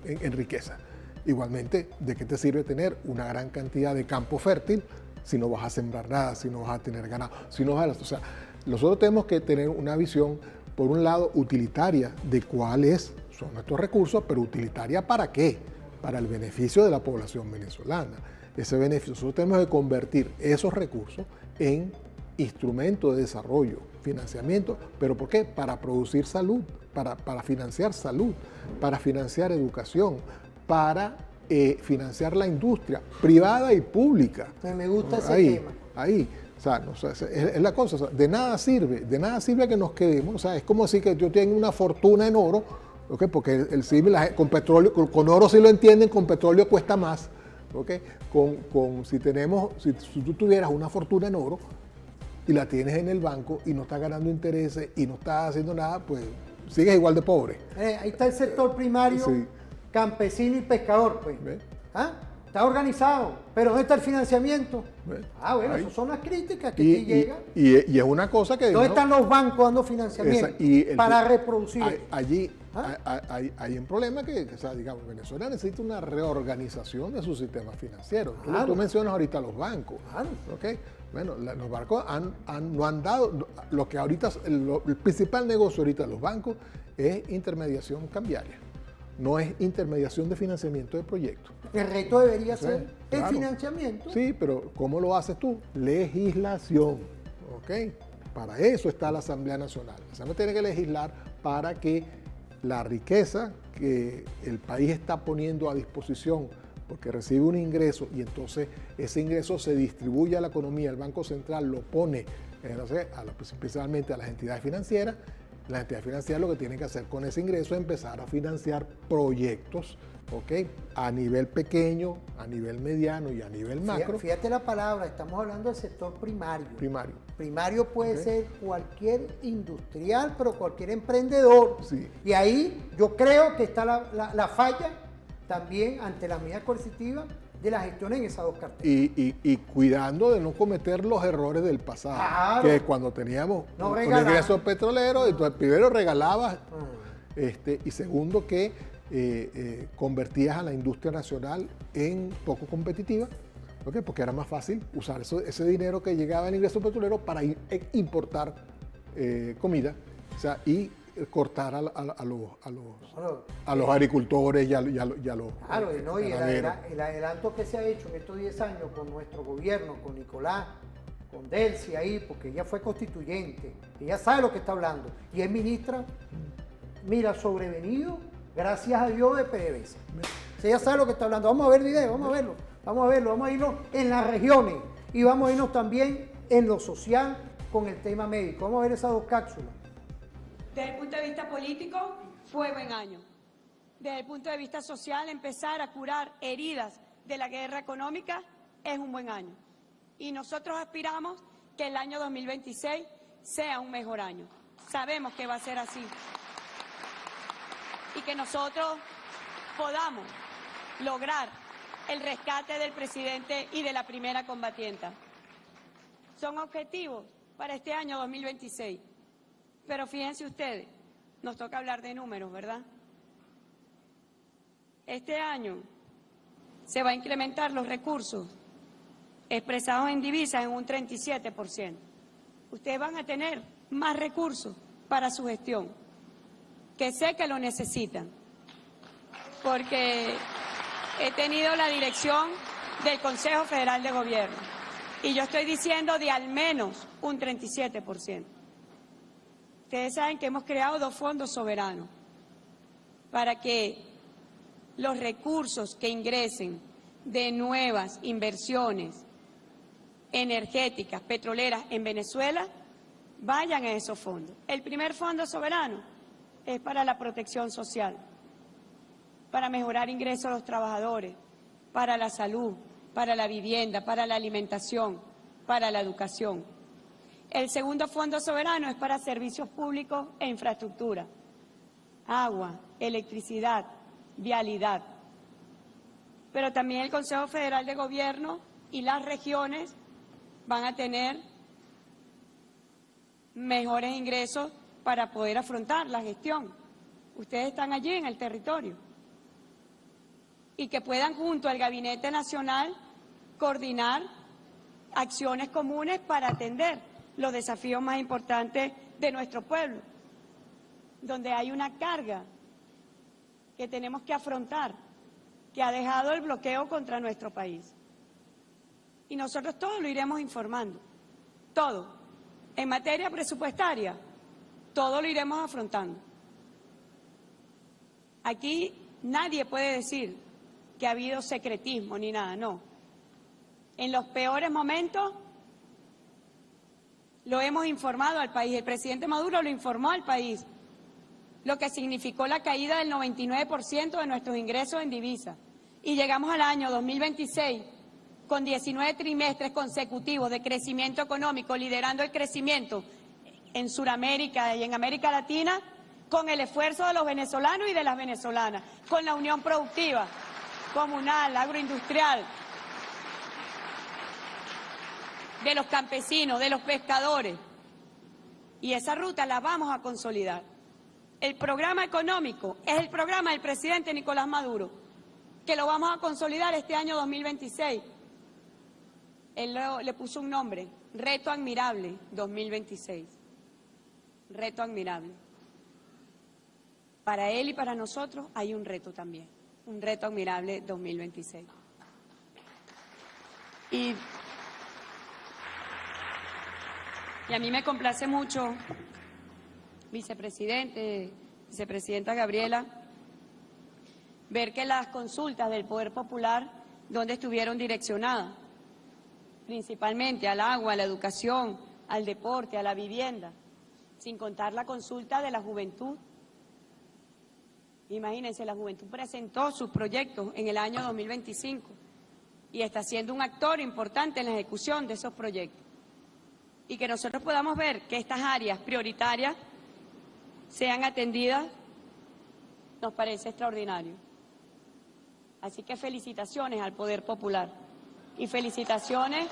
en riqueza. Igualmente, ¿de qué te sirve tener una gran cantidad de campo fértil si no vas a sembrar nada, si no vas a tener ganado, si no vas a... O sea, nosotros tenemos que tener una visión por un lado, utilitaria de cuáles son nuestros recursos, pero utilitaria ¿para qué? Para el beneficio de la población venezolana. Ese beneficio, nosotros tenemos que convertir esos recursos en instrumentos de desarrollo, financiamiento, ¿pero por qué? Para producir salud, para financiar salud, para financiar educación, para financiar la industria privada y pública. Me gusta ese tema. Ahí. O sea, no, es la cosa, o sea, de nada sirve que nos quedemos, o sea, es como decir que yo tengo una fortuna en oro, ¿okay? Porque el símil con petróleo, con oro sí lo entienden, con petróleo cuesta más, ¿okay? Si tú tuvieras una fortuna en oro y la tienes en el banco y no estás ganando intereses y no estás haciendo nada, pues sigues igual de pobre. Ahí está el sector primario, sí. Campesino y pescador, pues. ¿Ah? Está organizado, pero ¿dónde está el financiamiento? Bueno, esas son las críticas que aquí llegan. Y es una cosa que... ¿Dónde están los bancos dando financiamiento para reproducir? Allí hay un problema que, o sea, digamos, Venezuela necesita una reorganización de su sistema financiero. Tú mencionas ahorita los bancos. ¿Okay? Bueno, los bancos no han dado... Lo que ahorita, el principal negocio ahorita de los bancos es intermediación cambiaria. No es intermediación de financiamiento de proyectos. El reto debería ser el financiamiento. Sí, pero ¿cómo lo haces tú? Legislación, ¿ok? Para eso está la Asamblea Nacional. La Asamblea tiene que legislar para que la riqueza que el país está poniendo a disposición, porque recibe un ingreso y entonces ese ingreso se distribuye a la economía, el Banco Central lo pone, especialmente a las entidades financieras. Las entidades financieras lo que tienen que hacer con ese ingreso es empezar a financiar proyectos, ¿ok? A nivel pequeño, a nivel mediano y a nivel macro. Fíjate la palabra, estamos hablando del sector primario. Primario. Primario puede ser cualquier industrial, pero cualquier emprendedor. Sí. Y ahí yo creo que está la falla también ante las medidas coercitivas de la gestión en esas dos carteras. Y cuidando de no cometer los errores del pasado. Claro. Que cuando teníamos un ingreso petrolero, entonces primero regalabas, y segundo que convertías a la industria nacional en poco competitiva, ¿okay? Porque era más fácil usar ese dinero que llegaba en ingreso petrolero para importar comida, o sea, y cortar a los agricultores y a los Claro, ¿no? Y el adelanto que se ha hecho en estos 10 años con nuestro gobierno, con Nicolás, con Delcy ahí, porque ella fue constituyente, ella sabe lo que está hablando, y es ministra, mira, sobrevenido, gracias a Dios, de PDVSA. Ella sabe lo que está hablando. Vamos a ver el video, vamos a irnos en las regiones y vamos a irnos también en lo social con el tema médico. Vamos a ver esas dos cápsulas. Desde el punto de vista político, fue buen año. Desde el punto de vista social, empezar a curar heridas de la guerra económica es un buen año. Y nosotros aspiramos que el año 2026 sea un mejor año. Sabemos que va a ser así. Y que nosotros podamos lograr el rescate del presidente y de la primera combatienta. Son objetivos para este año 2026. Pero fíjense ustedes, nos toca hablar de números, ¿verdad? Este año se va a incrementar los recursos expresados en divisas en un 37%. Ustedes van a tener más recursos para su gestión, que sé que lo necesitan, porque he tenido la dirección del Consejo Federal de Gobierno y yo estoy diciendo de al menos un 37%. Ustedes saben que hemos creado 2 fondos soberanos para que los recursos que ingresen de nuevas inversiones energéticas, petroleras en Venezuela, vayan a esos fondos. El primer fondo soberano es para la protección social, para mejorar ingresos a los trabajadores, para la salud, para la vivienda, para la alimentación, para la educación. El segundo fondo soberano es para servicios públicos e infraestructura, agua, electricidad, vialidad. Pero también el Consejo Federal de Gobierno y las regiones van a tener mejores ingresos para poder afrontar la gestión. Ustedes están allí en el territorio. Y que puedan junto al Gabinete Nacional coordinar acciones comunes para atender los desafíos más importantes de nuestro pueblo. donde hay una carga que tenemos que afrontar, que ha dejado el bloqueo contra nuestro país. Y nosotros todos lo iremos informando, todo. En materia presupuestaria, todo lo iremos afrontando. Aquí nadie puede decir que ha habido secretismo ni nada, no. En los peores momentos lo hemos informado al país. El presidente Maduro lo informó al país, lo que significó la caída del 99% de nuestros ingresos en divisa. Y llegamos al año 2026 con 19 trimestres consecutivos de crecimiento económico, liderando el crecimiento en Sudamérica y en América Latina, con el esfuerzo de los venezolanos y de las venezolanas, con la unión productiva, comunal, agroindustrial, de los campesinos, de los pescadores. Y esa ruta la vamos a consolidar. El programa económico es el programa del presidente Nicolás Maduro, que lo vamos a consolidar este año 2026. Él le puso un nombre, Reto Admirable 2026. Reto admirable. Para él y para nosotros hay un reto también, un Reto Admirable 2026. Y a mí me complace mucho, vicepresidenta Gabriela, ver que las consultas del Poder Popular, donde estuvieron direccionadas, principalmente al agua, a la educación, al deporte, a la vivienda, sin contar la consulta de la juventud. Imagínense, la juventud presentó sus proyectos en el año 2025 y está siendo un actor importante en la ejecución de esos proyectos. Y que nosotros podamos ver que estas áreas prioritarias sean atendidas, nos parece extraordinario. Así que felicitaciones al Poder Popular y felicitaciones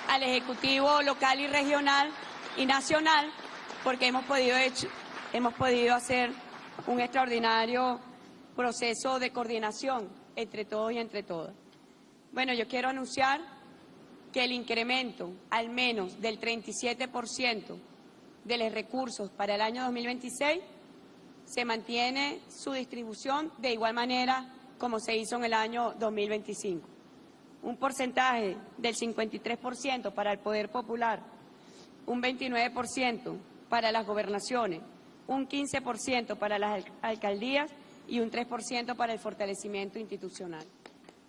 al Ejecutivo local y regional y nacional, porque hemos podido hacer un extraordinario proceso de coordinación entre todos y entre todas. Bueno, yo quiero anunciar que el incremento al menos del 37% de los recursos para el año 2026 se mantiene su distribución de igual manera como se hizo en el año 2025. Un porcentaje del 53% para el Poder Popular, un 29% para las gobernaciones, un 15% para las alcaldías y un 3% para el fortalecimiento institucional.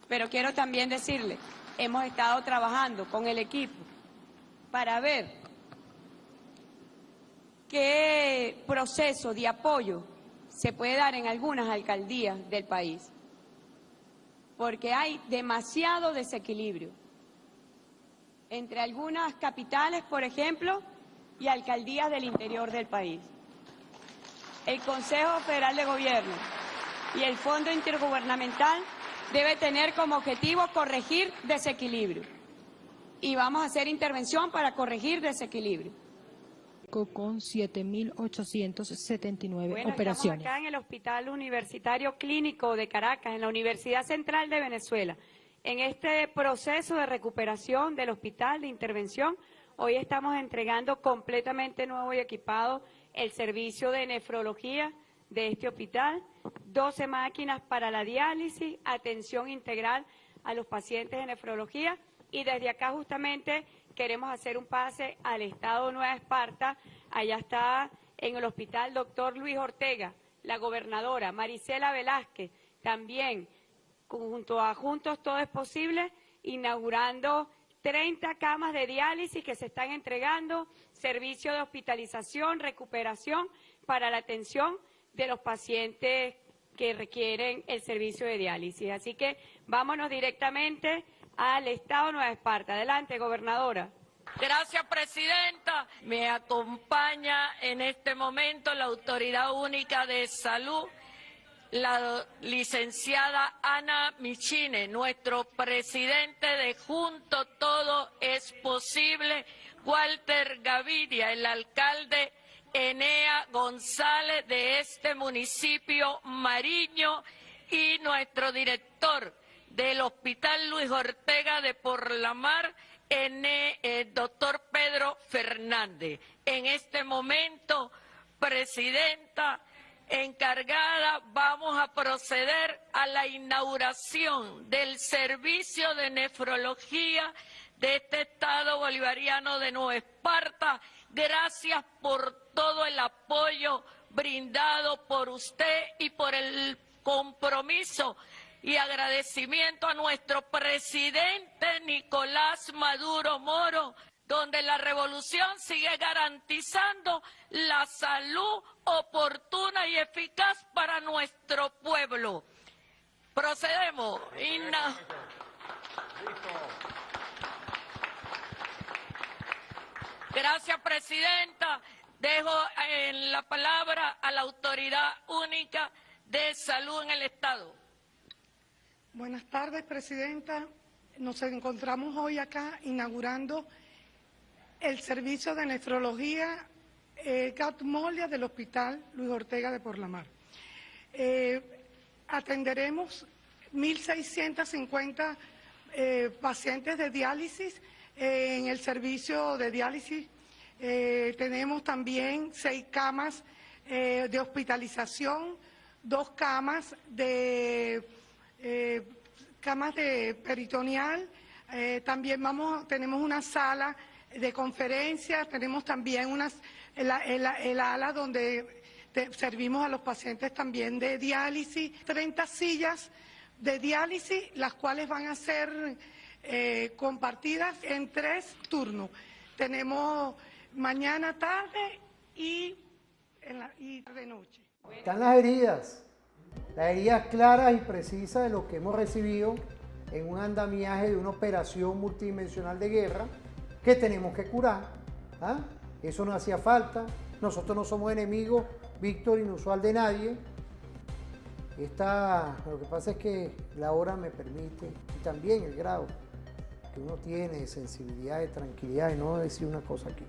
Pero quiero también decirle, hemos estado trabajando con el equipo para ver qué proceso de apoyo se puede dar en algunas alcaldías del país, porque hay demasiado desequilibrio entre algunas capitales, por ejemplo, y alcaldías del interior del país. El Consejo Federal de Gobierno y el Fondo Intergubernamental debe tener como objetivo corregir desequilibrio. Y vamos a hacer intervención para corregir desequilibrio. Con 7.879 operaciones. Estamos acá en el Hospital Universitario Clínico de Caracas, en la Universidad Central de Venezuela. En este proceso de recuperación del hospital de intervención, hoy estamos entregando completamente nuevo y equipado el servicio de nefrología de este hospital, 12 máquinas para la diálisis, atención integral a los pacientes de nefrología, y desde acá justamente queremos hacer un pase al estado Nueva Esparta. Allá está en el hospital doctor Luis Ortega, la gobernadora Marisela Velázquez, también junto a Juntos Todo es Posible, inaugurando 30 camas de diálisis que se están entregando, servicio de hospitalización, recuperación para la atención de los pacientes que requieren el servicio de diálisis. Así que vámonos directamente al estado Nueva Esparta. Adelante, gobernadora. Gracias, presidenta. Me acompaña en este momento la Autoridad Única de Salud, la licenciada Ana Michine, nuestro presidente de Junto Todo es Posible, Walter Gaviria, el alcalde Enea González de este municipio Mariño, y nuestro director del Hospital Luis Ortega de Por la Mar, el doctor Pedro Fernández. en este momento, Presidenta encargada, vamos a proceder a la inauguración del servicio de nefrología de este Estado bolivariano de Nueva Esparta. Gracias por todo el apoyo brindado por usted y por el compromiso y agradecimiento a nuestro presidente Nicolás Maduro Moro, donde la revolución sigue garantizando la salud oportuna y eficaz para nuestro pueblo. Procedemos. Gracias, Presidenta. Dejo en la palabra a la Autoridad Única de Salud en el Estado. Buenas tardes, Presidenta. Nos encontramos hoy acá inaugurando el servicio de nefrología Gatmolia del Hospital Luis Ortega de Porlamar. Atenderemos 1.650 pacientes de diálisis en el servicio de diálisis. Tenemos también 6 camas de hospitalización, 2 camas de peritoneal. También tenemos una sala de conferencias, tenemos también el ala donde servimos a los pacientes también de diálisis, 30 sillas de diálisis, las cuales van a ser compartidas en 3 turnos. Tenemos mañana, tarde y de noche. Están las heridas claras y precisas de lo que hemos recibido en un andamiaje de una operación multidimensional de guerra que tenemos que curar. Eso no hacía falta. Nosotros no somos enemigos, Víctor, inusual de nadie. Lo que pasa es que la hora me permite, y también el grado que uno tiene de sensibilidad, de tranquilidad, y no decir una cosa aquí.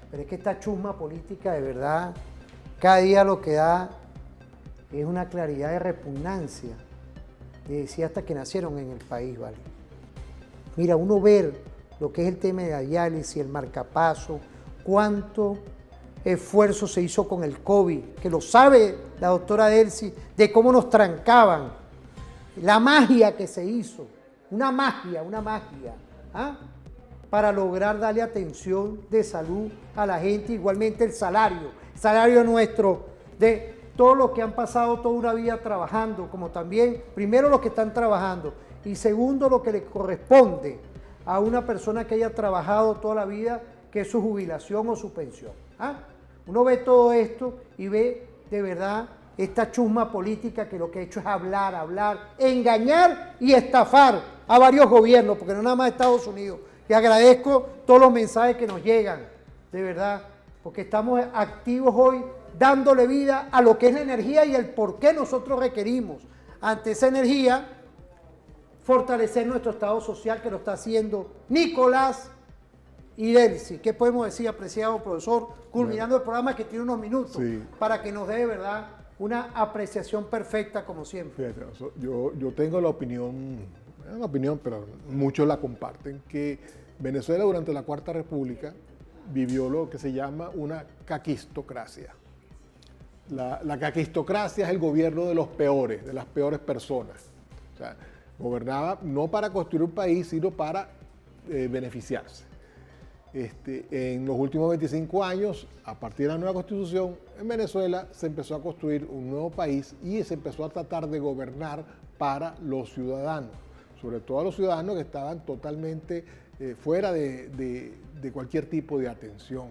Pero es que esta chusma política, de verdad, cada día lo que da es una claridad de repugnancia, de decir hasta que nacieron en el país, ¿vale? Mira, uno ver lo que es el tema de la diálisis, el marcapaso, cuánto esfuerzo se hizo con el COVID, que lo sabe la doctora Delcy, de cómo nos trancaban, la magia que se hizo, una magia, para lograr darle atención de salud a la gente, igualmente el salario nuestro, de todos los que han pasado toda una vida trabajando, como también, primero los que están trabajando, y segundo lo que le corresponde a una persona que haya trabajado toda la vida, que es su jubilación o su pensión. Uno ve todo esto y ve de verdad esta chusma política que lo que ha hecho es hablar, engañar y estafar a varios gobiernos, porque no nada más Estados Unidos. Y agradezco todos los mensajes que nos llegan, de verdad, porque estamos activos hoy dándole vida a lo que es la energía y el por qué nosotros requerimos ante esa energía fortalecer nuestro Estado social, que lo está haciendo Nicolás y Delcy. ¿Qué podemos decir, apreciado profesor? Culminando el programa, que tiene unos minutos, para que nos dé de verdad una apreciación perfecta como siempre. Fíjate, yo tengo la opinión, pero muchos la comparten, que Venezuela durante la Cuarta República vivió lo que se llama una caquistocracia. La caquistocracia es el gobierno de los peores, de las peores personas. O sea, gobernaba no para construir un país, sino para beneficiarse. En los últimos 25 años, a partir de la nueva constitución, en Venezuela se empezó a construir un nuevo país y se empezó a tratar de gobernar para los ciudadanos, sobre todo a los ciudadanos que estaban totalmente fuera de cualquier tipo de atención.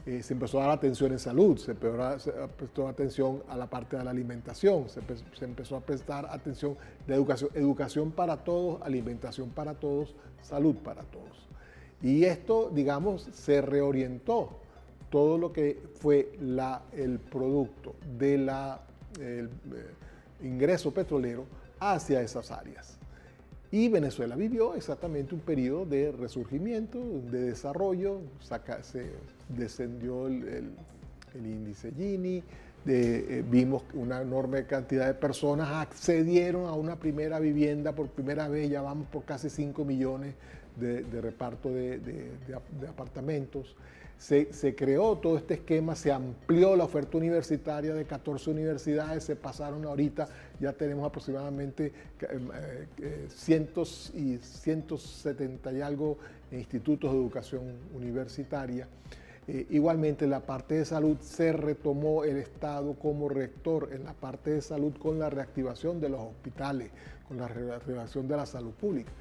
Se empezó a dar atención en salud, se prestó atención a la parte de la alimentación, se empezó a prestar atención de educación para todos, alimentación para todos, salud para todos. Y esto, digamos, se reorientó todo lo que fue el producto del ingreso petrolero hacia esas áreas. Y Venezuela vivió exactamente un periodo de resurgimiento, de desarrollo, se descendió el índice Gini, vimos una enorme cantidad de personas accedieron a una primera vivienda por primera vez, ya vamos por casi 5 millones de reparto de apartamentos. se creó todo este esquema, se amplió la oferta universitaria de 14 universidades, se pasaron ahorita, ya tenemos aproximadamente cientos y 170 y algo institutos de educación universitaria. Igualmente, en la parte de salud se retomó el Estado como rector en la parte de salud con la reactivación de los hospitales, con la reactivación de la salud pública.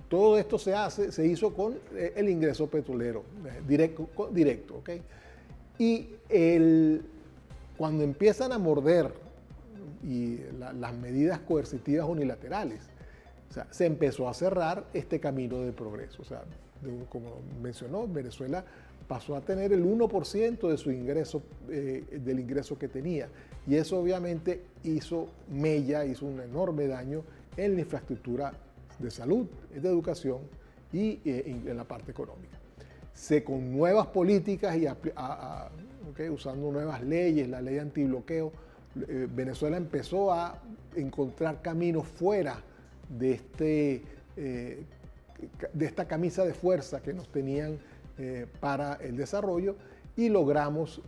Todo esto se hizo con el ingreso petrolero, directo, ¿ok? Y cuando empiezan a morder las medidas coercitivas unilaterales, o sea, se empezó a cerrar este camino de progreso. O sea, como mencionó, Venezuela pasó a tener el 1% de su ingreso, del ingreso que tenía. Y eso obviamente hizo un enorme daño en la infraestructura de salud, de educación y en la parte económica. Con nuevas políticas y usando nuevas leyes, la ley antibloqueo, Venezuela empezó a encontrar caminos fuera de esta camisa de fuerza que nos tenían para el desarrollo, y logramos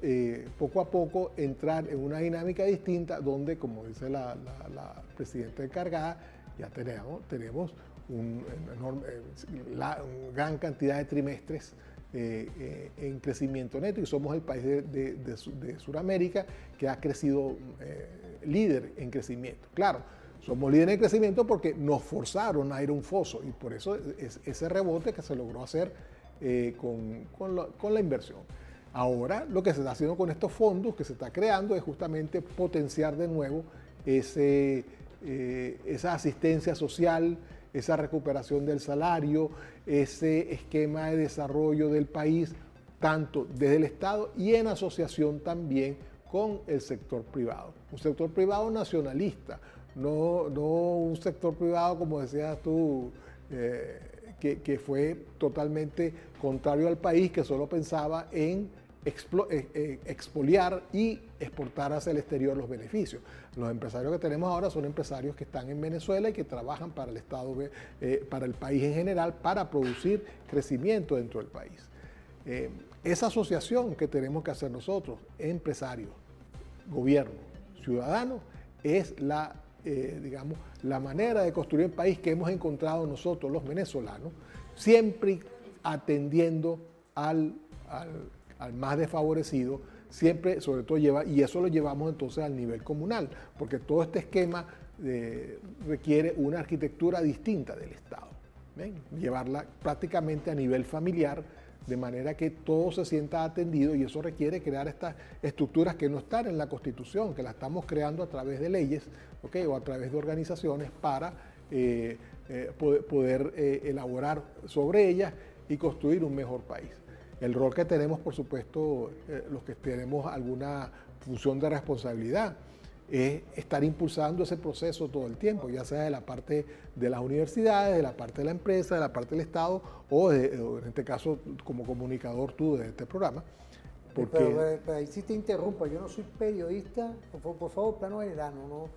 poco a poco entrar en una dinámica distinta donde, como dice la presidenta encargada, ya tenemos una gran cantidad de trimestres en crecimiento neto, y somos el país de Sudamérica que ha crecido líder en crecimiento. Claro, somos líderes en crecimiento porque nos forzaron a ir a un foso, y por eso ese rebote que se logró hacer con la inversión. Ahora lo que se está haciendo con estos fondos que se está creando es justamente potenciar de nuevo esa asistencia social, esa recuperación del salario, ese esquema de desarrollo del país, tanto desde el Estado y en asociación también con el sector privado. Un sector privado nacionalista, no un sector privado, como decías tú, que fue totalmente contrario al país, que solo pensaba en expoliar y exportar hacia el exterior los beneficios. Los empresarios que tenemos ahora son empresarios que están en Venezuela y que trabajan para el Estado, para el país en general, para producir crecimiento dentro del país. Esa asociación que tenemos que hacer nosotros, empresarios, gobierno, ciudadanos, es la manera de construir el país que hemos encontrado nosotros los venezolanos, siempre atendiendo al más desfavorecido, siempre, sobre todo y eso lo llevamos entonces al nivel comunal, porque todo este esquema requiere una arquitectura distinta del Estado, ¿ven? Llevarla prácticamente a nivel familiar, de manera que todo se sienta atendido, y eso requiere crear estas estructuras que no están en la Constitución, que las estamos creando a través de leyes, ¿okay? O a través de organizaciones para poder elaborar sobre ellas y construir un mejor país. El rol que tenemos, por supuesto, los que tenemos alguna función de responsabilidad, es estar impulsando ese proceso todo el tiempo, ya sea de la parte de las universidades, de la parte de la empresa, de la parte del Estado, o en este caso como comunicador tú de este programa. Porque... Pero ahí sí te interrumpo, yo no soy periodista, por favor, plano venezolano, ¿no?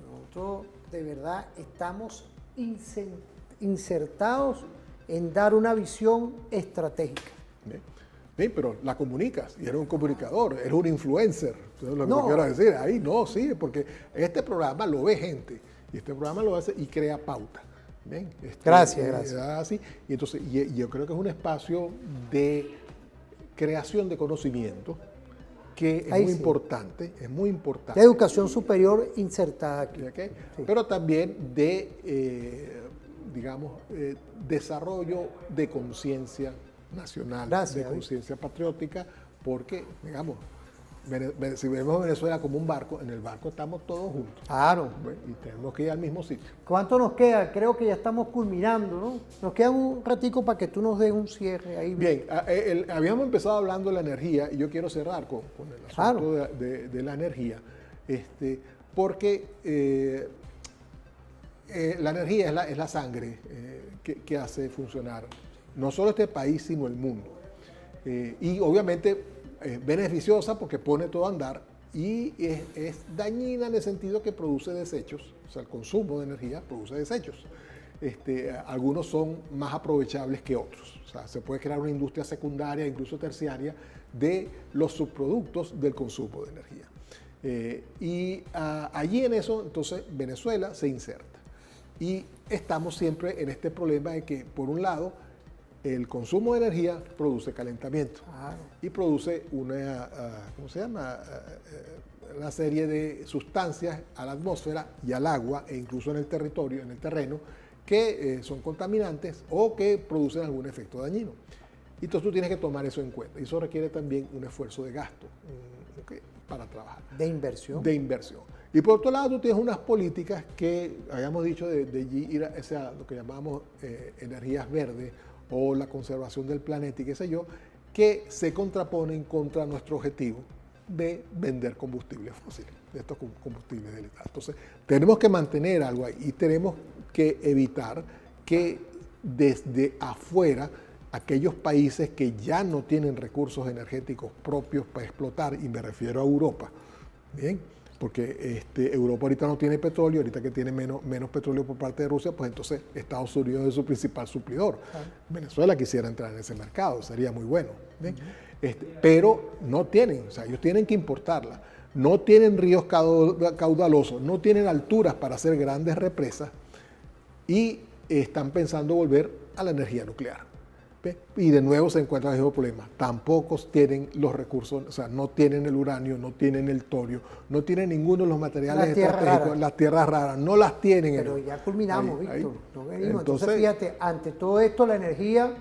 Nosotros de verdad estamos insertados en dar una visión estratégica. Sí, pero la comunicas, y eres un comunicador, eres un influencer. Entonces, lo que quiero decir, ahí no, sí, porque este programa lo ve gente, y este programa lo hace y crea pauta. ¿Ven? Gracias. Así, y entonces, yo creo que es un espacio de creación de conocimiento que es muy importante, es muy importante. De educación superior insertada aquí. ¿Okay? Sí. Pero también de, desarrollo de conciencia nacional, de conciencia patriótica, porque, si vemos Venezuela como un barco, en el barco estamos todos juntos. Claro. Y tenemos que ir al mismo sitio. ¿Cuánto nos queda? Creo que ya estamos culminando, ¿no? Nos queda un ratico para que tú nos des un cierre ahí. Bien, habíamos empezado hablando de la energía, y yo quiero cerrar con el asunto de la energía, porque la energía es la sangre que hace funcionar no solo este país, sino el mundo. Y obviamente es beneficiosa porque pone todo a andar, y es dañina en el sentido que produce desechos, o sea, el consumo de energía produce desechos. Algunos son más aprovechables que otros, o sea, se puede crear una industria secundaria, incluso terciaria, de los subproductos del consumo de energía. Allí en eso, entonces, Venezuela se inserta. Y estamos siempre en este problema de que, por un lado, el consumo de energía produce calentamiento y produce una, ¿cómo se llama? Una serie de sustancias a la atmósfera y al agua, e incluso en el territorio, en el terreno, que son contaminantes o que producen algún efecto dañino. Entonces tú tienes que tomar eso en cuenta. Y eso requiere también un esfuerzo de gasto para trabajar. De inversión. De inversión. Y por otro lado, tú tienes unas políticas que, habíamos dicho, de ir a lo que llamamos energías verdes o la conservación del planeta y qué sé yo, que se contraponen contra nuestro objetivo de vender combustibles fósiles, de estos combustibles deletarios. Entonces, tenemos que mantener algo ahí y tenemos que evitar que desde afuera aquellos países que ya no tienen recursos energéticos propios para explotar, y me refiero a Europa, ¿bien? Porque Europa ahorita no tiene petróleo, ahorita que tiene menos petróleo por parte de Rusia, pues entonces Estados Unidos es su principal suplidor. Venezuela quisiera entrar en ese mercado, sería muy bueno, ¿bien? Pero no tienen, o sea, ellos tienen que importarla. No tienen ríos caudalosos, no tienen alturas para hacer grandes represas y están pensando volver a la energía nuclear. ¿Ve? Y de nuevo se encuentra el mismo problema. Tampoco tienen los recursos, o sea, no tienen el uranio, no tienen el torio, no tienen ninguno de los materiales estratégicos, las tierras raras, no las tienen. Pero ya culminamos, Víctor. No venimos. Entonces, fíjate, ante todo esto, la energía,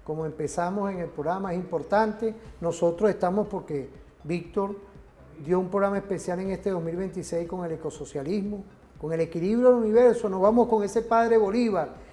como empezamos en el programa, es importante. Nosotros estamos porque Víctor dio un programa especial en este 2026 con el ecosocialismo, con el equilibrio del universo. Nos vamos con ese padre Bolívar